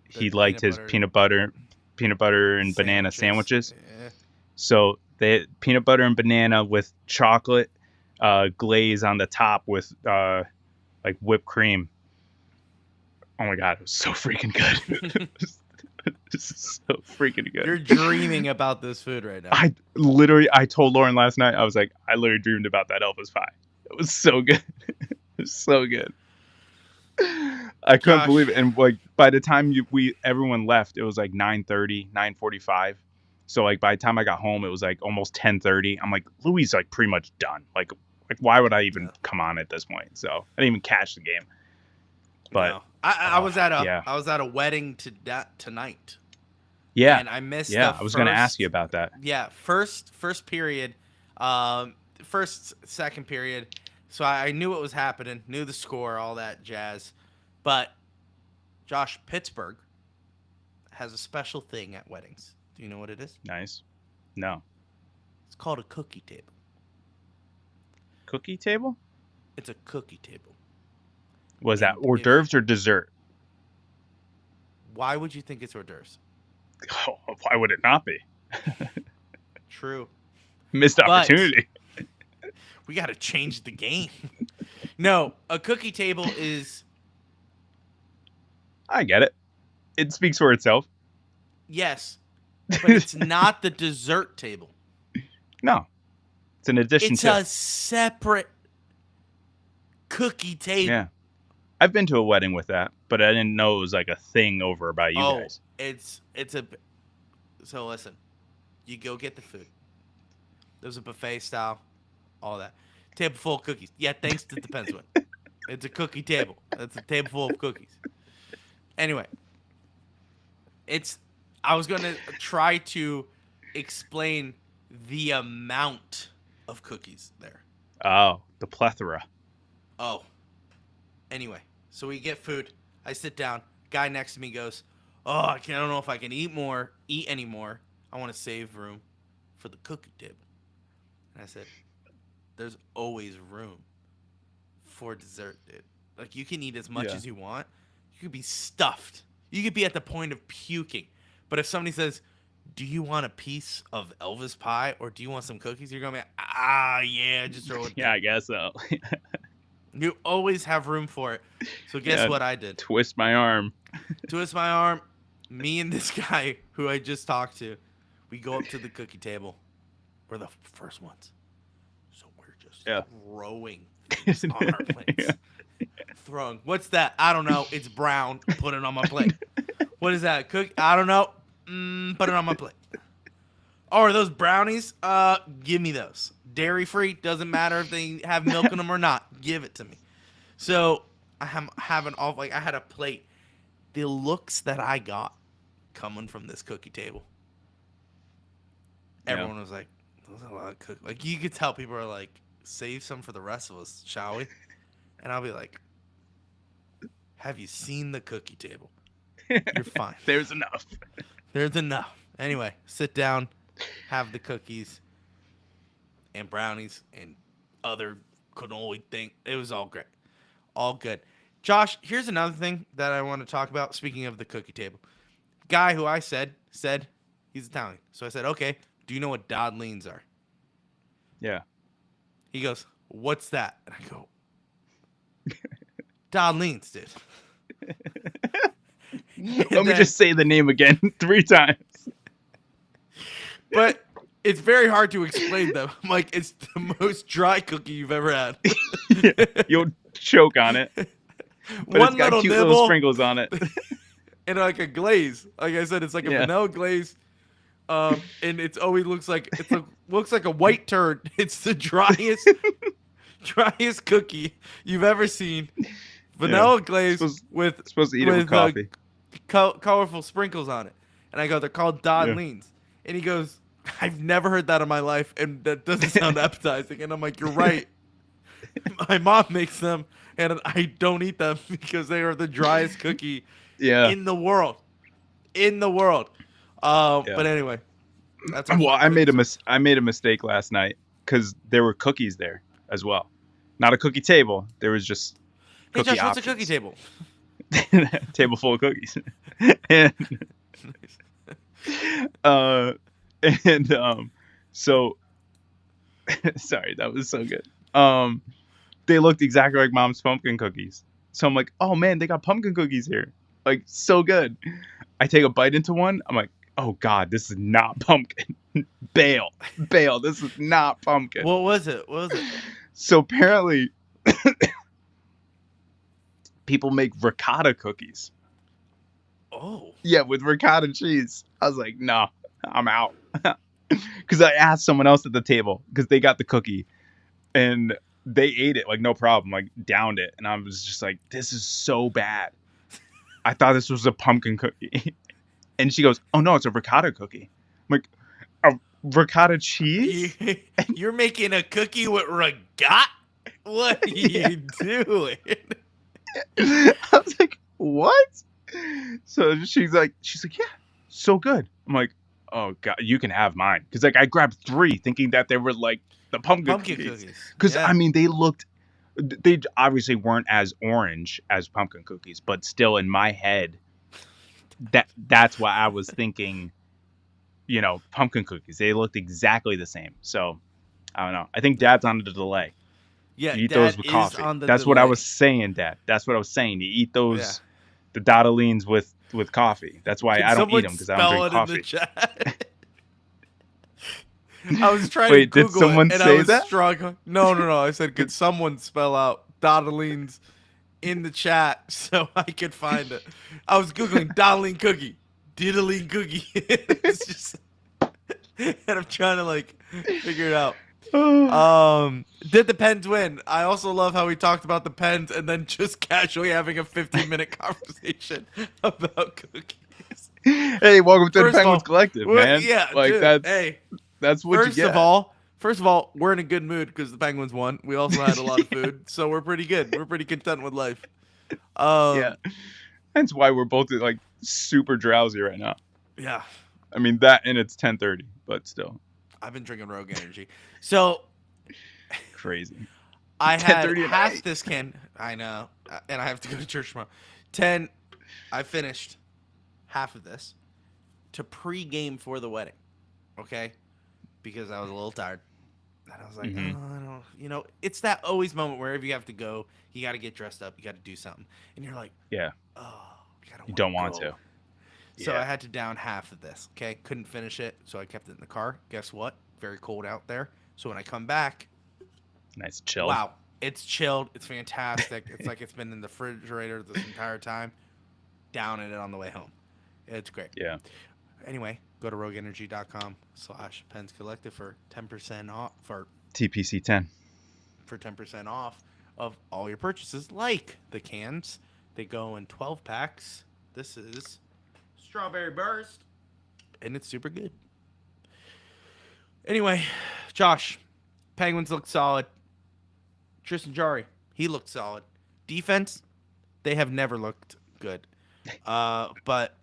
he liked his peanut butter and banana sandwiches. Yeah. So they had peanut butter and banana with chocolate glaze on the top with like whipped cream. Oh my God, it was so freaking good. So freaking good. You're dreaming about this food right now. I told Lauren last night, I was like, I literally dreamed about that Elvis pie. It was so good. It was so good. I couldn't believe it. And like by the time everyone left, it was like 9:30, 9:45. So like by the time I got home, it was like almost 10:30. I'm like, Louis like pretty much done. Like why would I even come on at this point? So I didn't even catch the game. But no. I was at a wedding tonight. Yeah. And I missed I was going to ask you about that. Yeah, first period, second period. So I knew what was happening, knew the score, all that jazz. But Josh, Pittsburgh has a special thing at weddings. Do you know what it is? Nice. No. It's called a cookie table. Cookie table? It's a cookie table. Was that hors d'oeuvres or dessert? Why would you think it's hors d'oeuvres? Oh, why would it not be? True. Missed opportunity. We got to change the game. No, a cookie table is... I get it. It speaks for itself. Yes, but it's not the dessert table. No. It's an addition to. It's a separate cookie table. Yeah. I've been to a wedding with that, but I didn't know it was like a thing over by you guys. It's a... So listen, you go get the food. There's a buffet style, all that. Table full of cookies. Yeah, thanks to the Depends one. It's a cookie table. It's a table full of cookies. Anyway, it's I was gonna try to explain the amount of cookies there. Oh, the plethora. Oh. Anyway, so we get food. I sit down. Guy next to me goes, "Oh, I don't know if I can eat anymore. I want to save room for the cookie table." And I said, "There's always room for dessert, dude. Like, you can eat as much as you want. You could be stuffed. You could be at the point of puking. But if somebody says, 'Do you want a piece of Elvis pie or do you want some cookies?' You're going to be, yeah, just throw it Yeah, there." I guess so. You always have room for it. So guess what I did? Twist my arm. Twist my arm. Me and this guy who I just talked to, we go up to the cookie table. We're the first ones. So we're just throwing things on our plates. Throwing. What's that? I don't know. It's brown. Put it on my plate. What is that? I don't know. Put it on my plate. Oh, are those brownies? Give me those. Dairy free. Doesn't matter if they have milk in them or not. Give it to me. So I had a plate. The looks that I got coming from this cookie table. Everyone was like, "Those are a lot of cookies." Like, you could tell people are like, "Save some for the rest of us, shall we?" And I'll be like, "Have you seen the cookie table? You're fine. There's enough. There's enough." Anyway, sit down, have the cookies and brownies and other cannoli thing. It was all great. All good. Josh, here's another thing that I want to talk about. Speaking of the cookie table. Guy who I said he's Italian. So I said, "Okay, do you know what Dodleans are?" Yeah. He goes, "What's that?" And I go, "Dodleans, dude." Let me just say the name again 3 times. But it's very hard to explain them. I'm like, it's the most dry cookie you've ever had. You'll choke on it. But One it's got little cute nibble little sprinkles on it. and like a glaze. Like I said, it's like a vanilla glaze. And it's always looks like a white turd. It's the driest cookie you've ever seen. Vanilla glaze supposed to eat it with coffee. Colorful sprinkles on it. And I go, "They're called Dodleans." And he goes, "I've never heard that in my life, and that doesn't sound appetizing." And I'm like, "You're right. My mom makes them, and I don't eat them because they are the driest cookie in the world. But anyway, that's well, I made a mistake last night because there were cookies there as well. Not a cookie table. There was just Hey, cookie Josh, what's a options. cookie table? Table full of cookies. and so sorry, that was so good. They looked exactly like Mom's pumpkin cookies. So I'm like, "Oh man, they got pumpkin cookies here. Like, so good." I take a bite into one. I'm like, "Oh God, this is not pumpkin." Bail. This is not pumpkin. What was it? So apparently people make ricotta cookies. Oh. Yeah, with ricotta cheese. I was like, "No, I'm out." Because I asked someone else at the table because they got the cookie and they ate it like no problem, like downed it. And I was just like, "This is so bad. I thought this was a pumpkin cookie." And she goes, "Oh no, it's a ricotta cookie." I'm like, "A ricotta cheese?" You're making a cookie with ricotta? What are you doing? I was like, "What?" So she's like, "Yeah, so good." I'm like, "Oh God, you can have mine." Because like I grabbed 3 thinking that they were like the pumpkin cookies. Because I mean, they obviously weren't as orange as pumpkin cookies, but still in my head, that's why I was thinking, pumpkin cookies. They looked exactly the same. So I don't know. I think Dad's on the delay. Yeah, you eat Dad those with is coffee. on the That's delay. what I was saying, Dad. That's what I was saying. You eat those, the Dodleans with coffee. That's why I don't eat them because I don't drink coffee. In the chat? I was trying Wait, to did Google someone it, and say I was that? struggling. No. I said, could someone spell out Dodleans in the chat so I could find it? I was Googling Dodlean cookie, diddling cookie. It's just, and I'm trying to figure it out. Did the Pens win? I also love how we talked about the Pens and then just casually having a 15-minute conversation about cookies. Hey, welcome to the First of Penguins all, Collective, we're- man. Yeah, like dude, that's what you First get. of all, we're in a good mood because the Penguins won. We also had a lot of food, so we're pretty good. We're pretty content with life. Yeah, that's why we're both like super drowsy right now. Yeah. I mean that, and it's 10:30, but still I've been drinking Rogue Energy. So crazy. I had 10:30 at half night. this can. I know, and I have to go to church tomorrow. I finished half of this to pre-game for the wedding. Okay, because I was a little tired, and I was like, Mhm. oh, I don't. You know, it's that always moment wherever you have to go, you got to get dressed up, you got to do something, and you're like, Yeah, oh, I you don't want to. So Yeah. I had to down half of this. Okay, couldn't finish it, so I kept it in the car. Guess what? Very cold out there. So when I come back, Nice chill. wow, it's chilled. It's fantastic. It's like it's been in the refrigerator this entire time. Downing it on the way home. It's great. Yeah. Anyway, go to rogueenergy.com/Pens Collective for 10% off TPC 10. for 10% off of all your purchases, like the cans. They go in 12 packs. This is Strawberry Burst, and it's super good. Anyway, Josh, Penguins look solid. Tristan Jarry, he looked solid. Defense, they have never looked good. But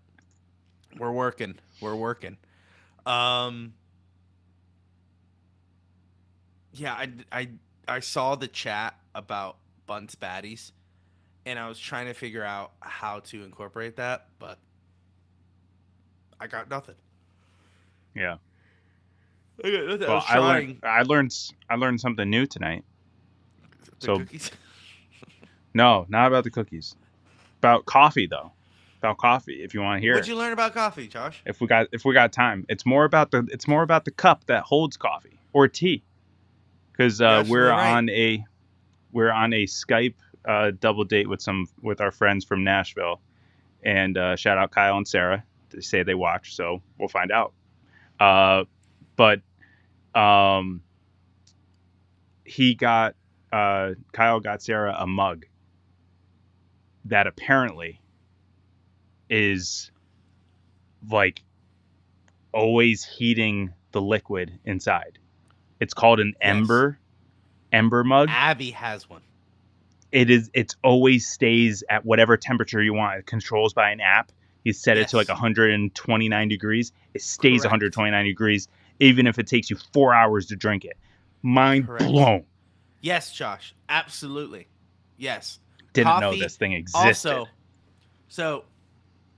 we're working. We're working. Yeah, I saw the chat about Bunts baddies, and I was trying to figure out how to incorporate that, but I got nothing. Yeah. I got nothing. I Well, was trying. I learned something new tonight. The so- cookies. No, not about the cookies. About coffee though. About coffee, if you want to hear. What'd you learn about coffee, Josh? If we got time, it's more about the cup that holds coffee or tea, because You're absolutely we're right. on a Skype double date with our friends from Nashville, and shout out Kyle and Sarah. They say they watch, so we'll find out. But Kyle got Sarah a mug that apparently is like always heating the liquid inside. It's called an Yes. ember mug. Abby has one. It's always stays at whatever temperature you want. It controls by an app. You set it to like Yes. 129 degrees. It stays Correct. 129 degrees, even if it takes you 4 hours to drink it. Mind Correct. blown. Yes, Josh. Absolutely. Yes. Didn't know Coffee this thing existed. Also, so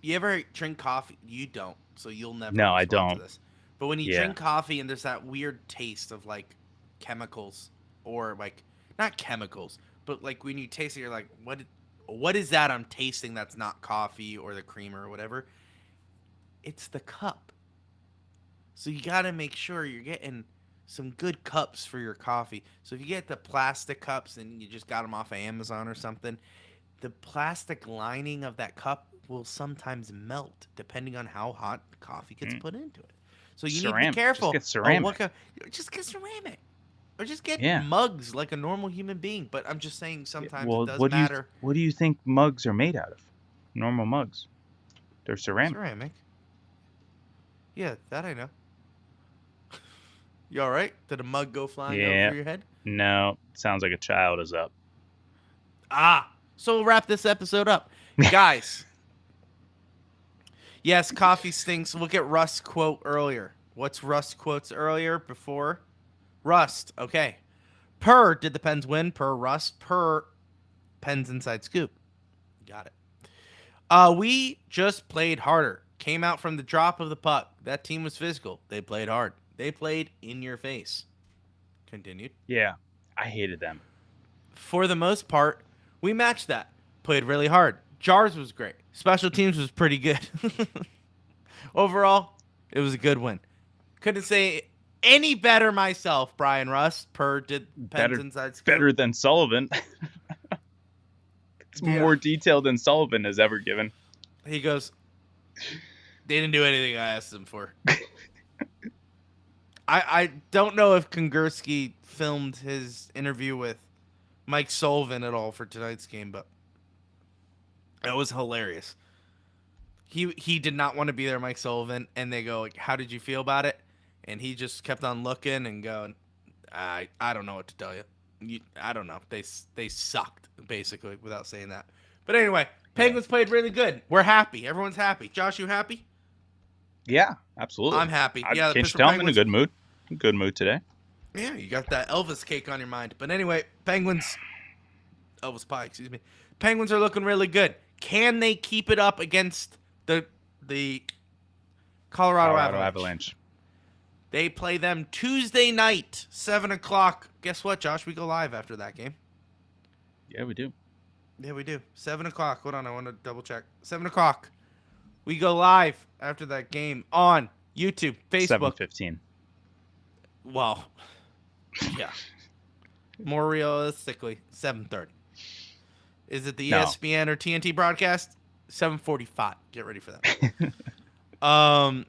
you ever drink coffee? You don't, so you'll never. No, I respond to don't. this. But when you Yeah. drink coffee and there's that weird taste of like chemicals, or like not chemicals, but like when you taste it, you're like, what is that I'm tasting that's not coffee or the creamer or whatever? It's the cup. So you got to make sure you're getting some good cups for your coffee. So if you get the plastic cups and you just got them off of Amazon or something, the plastic lining of that cup will sometimes melt depending on how hot the coffee gets put into it. So you need to Ceramic. be careful. Just get ceramic. Just get ceramic. Or just get Yeah. mugs like a normal human being. But I'm just saying sometimes Well, it does what matter. do you think mugs are made out of? Normal mugs. They're ceramic. Ceramic. Yeah, that I know. You all right? Did a mug go flying Yeah. over your head? No, sounds like a child is up. So we'll wrap this episode up. Guys. Yes, coffee stinks. Look at Rust's quote earlier. What's Rust's quotes earlier before? Rust. Okay. Per did the Pens win? Per Rust. Per Pens Inside Scoop. Got it. We just played harder. Came out from the drop of the puck. That team was physical. They played hard. They played in your face. Continued. Yeah, I hated them. For the most part, we matched that. Played really hard. Jars was great. Special teams was pretty good. Overall, it was a good win. Couldn't say any better myself, Brian Rust, per did Pens Inside Scoop. Better than Sullivan. It's more detailed than Sullivan has ever given. He goes, they didn't do anything I asked them for. I don't know if Kongursky filmed his interview with Mike Sullivan at all for tonight's game, but it was hilarious. He did not want to be there, Mike Sullivan, and they go, like, how did you feel about it? And he just kept on looking and going, I don't know what to tell you. I don't know. They sucked, basically, without saying that. But anyway, Penguins played really good. We're happy. Everyone's happy. Josh, you happy? Yeah, absolutely. I'm happy. Can't Yeah, you tell I'm in a good mood? Good mood today. Yeah, you got that Elvis cake on your mind. But anyway, Penguins, Elvis pie, excuse me. Penguins are looking really good. Can they keep it up against the Colorado Avalanche? They play them Tuesday night, 7 o'clock. Guess what, Josh? We go live after that game. Yeah, we do. Yeah, we do. 7 o'clock. Hold on, I want to double check. 7 o'clock. We go live after that game on YouTube, Facebook. 7:15. Well, yeah. More realistically, 7:30. Is it the No. ESPN or TNT broadcast? 7:45. Get ready for that.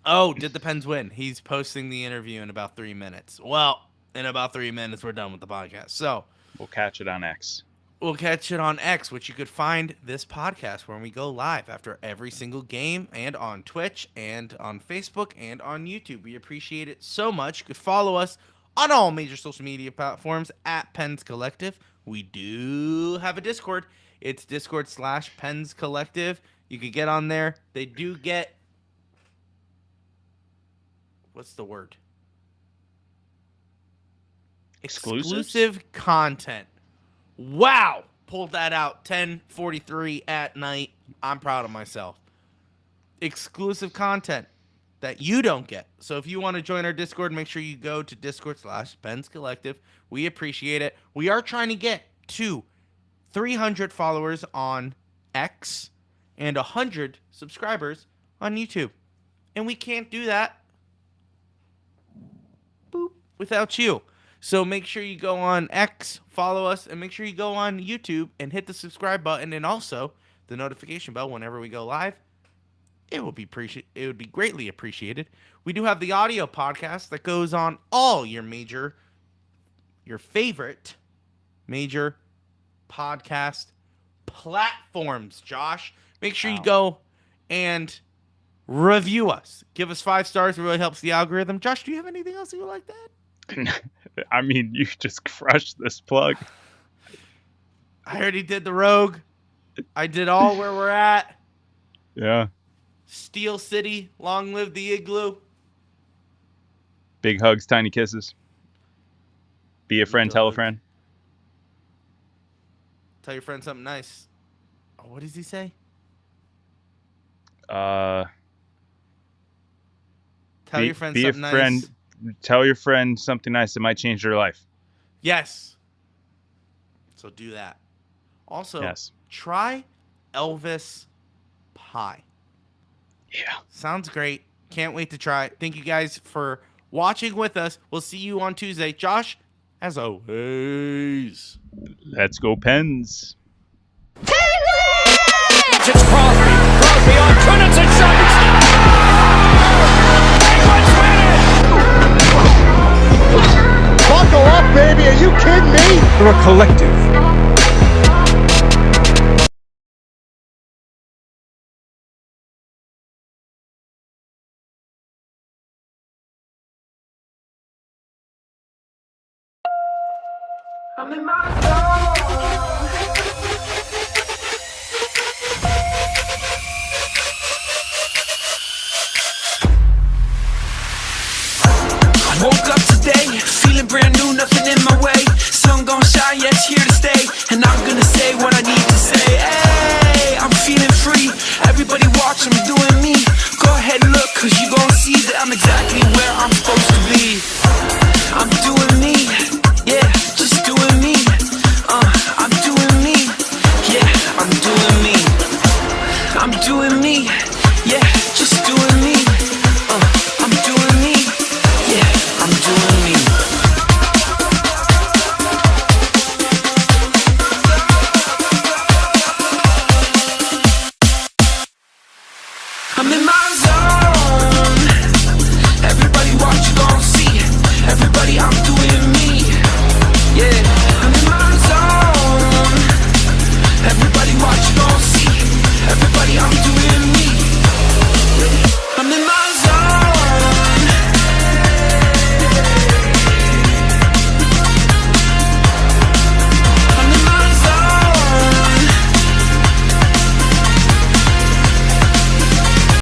Oh, did the Pens win? He's posting the interview in about 3 minutes. Well, in about 3 minutes, we're done with the podcast. So We'll catch it on X. we'll catch it on X, which you could find this podcast when we go live after every single game, and on Twitch and on Facebook and on YouTube. We appreciate it so much. You could follow us on all major social media platforms at Pens Collective. We do have a Discord. It's Discord/Pens Collective. You could get on there. They do get, what's the word? Exclusive content. Wow. Pulled that out 10:43 at night. I'm proud of myself. Exclusive content that you don't get. So if you want to join our Discord, make sure you go to Discord/Pens Collective. We appreciate it. We are trying to get to 300 followers on X and 100 subscribers on YouTube. And we can't do that without you. So make sure you go on X, follow us, and make sure you go on YouTube and hit the subscribe button and also the notification bell whenever we go live. It would be greatly appreciated. We do have the audio podcast that goes on all your favorite major podcast platforms, Josh. Make sure you go and review us. Give us 5 stars. It really helps the algorithm. Josh, do you have anything else you would like that? I mean, you just crushed this plug. I already did the Rogue. I did all where we're at. Yeah. Steel City. Long live the Igloo. Big hugs, tiny kisses. Be a friend, tell a friend. Tell your friend something nice. Oh, what does he say? Tell your friend something nice. Friend. Tell your friend something nice that might change their life. Yes. So do that. Also, yes. Try Elvis pie. Yeah. Sounds great. Can't wait to try it. Thank you guys for watching with us. We'll see you on Tuesday. Josh, as always. Let's go Pens. It's Crosby. Crosby on Trinity shot. Penguins win it! Buckle up, baby. Are you kidding me? We're a collective. I'm in my zone. I woke up today, feeling brand new, nothing in my way. Sun gon' shine, yeah, it's here to stay. And I'm gonna say what I need to say. Hey, I'm feeling free. Everybody watching me doing me. Go ahead and look, cause you gon' see that I'm exactly where I'm supposed to be. I'm doing me.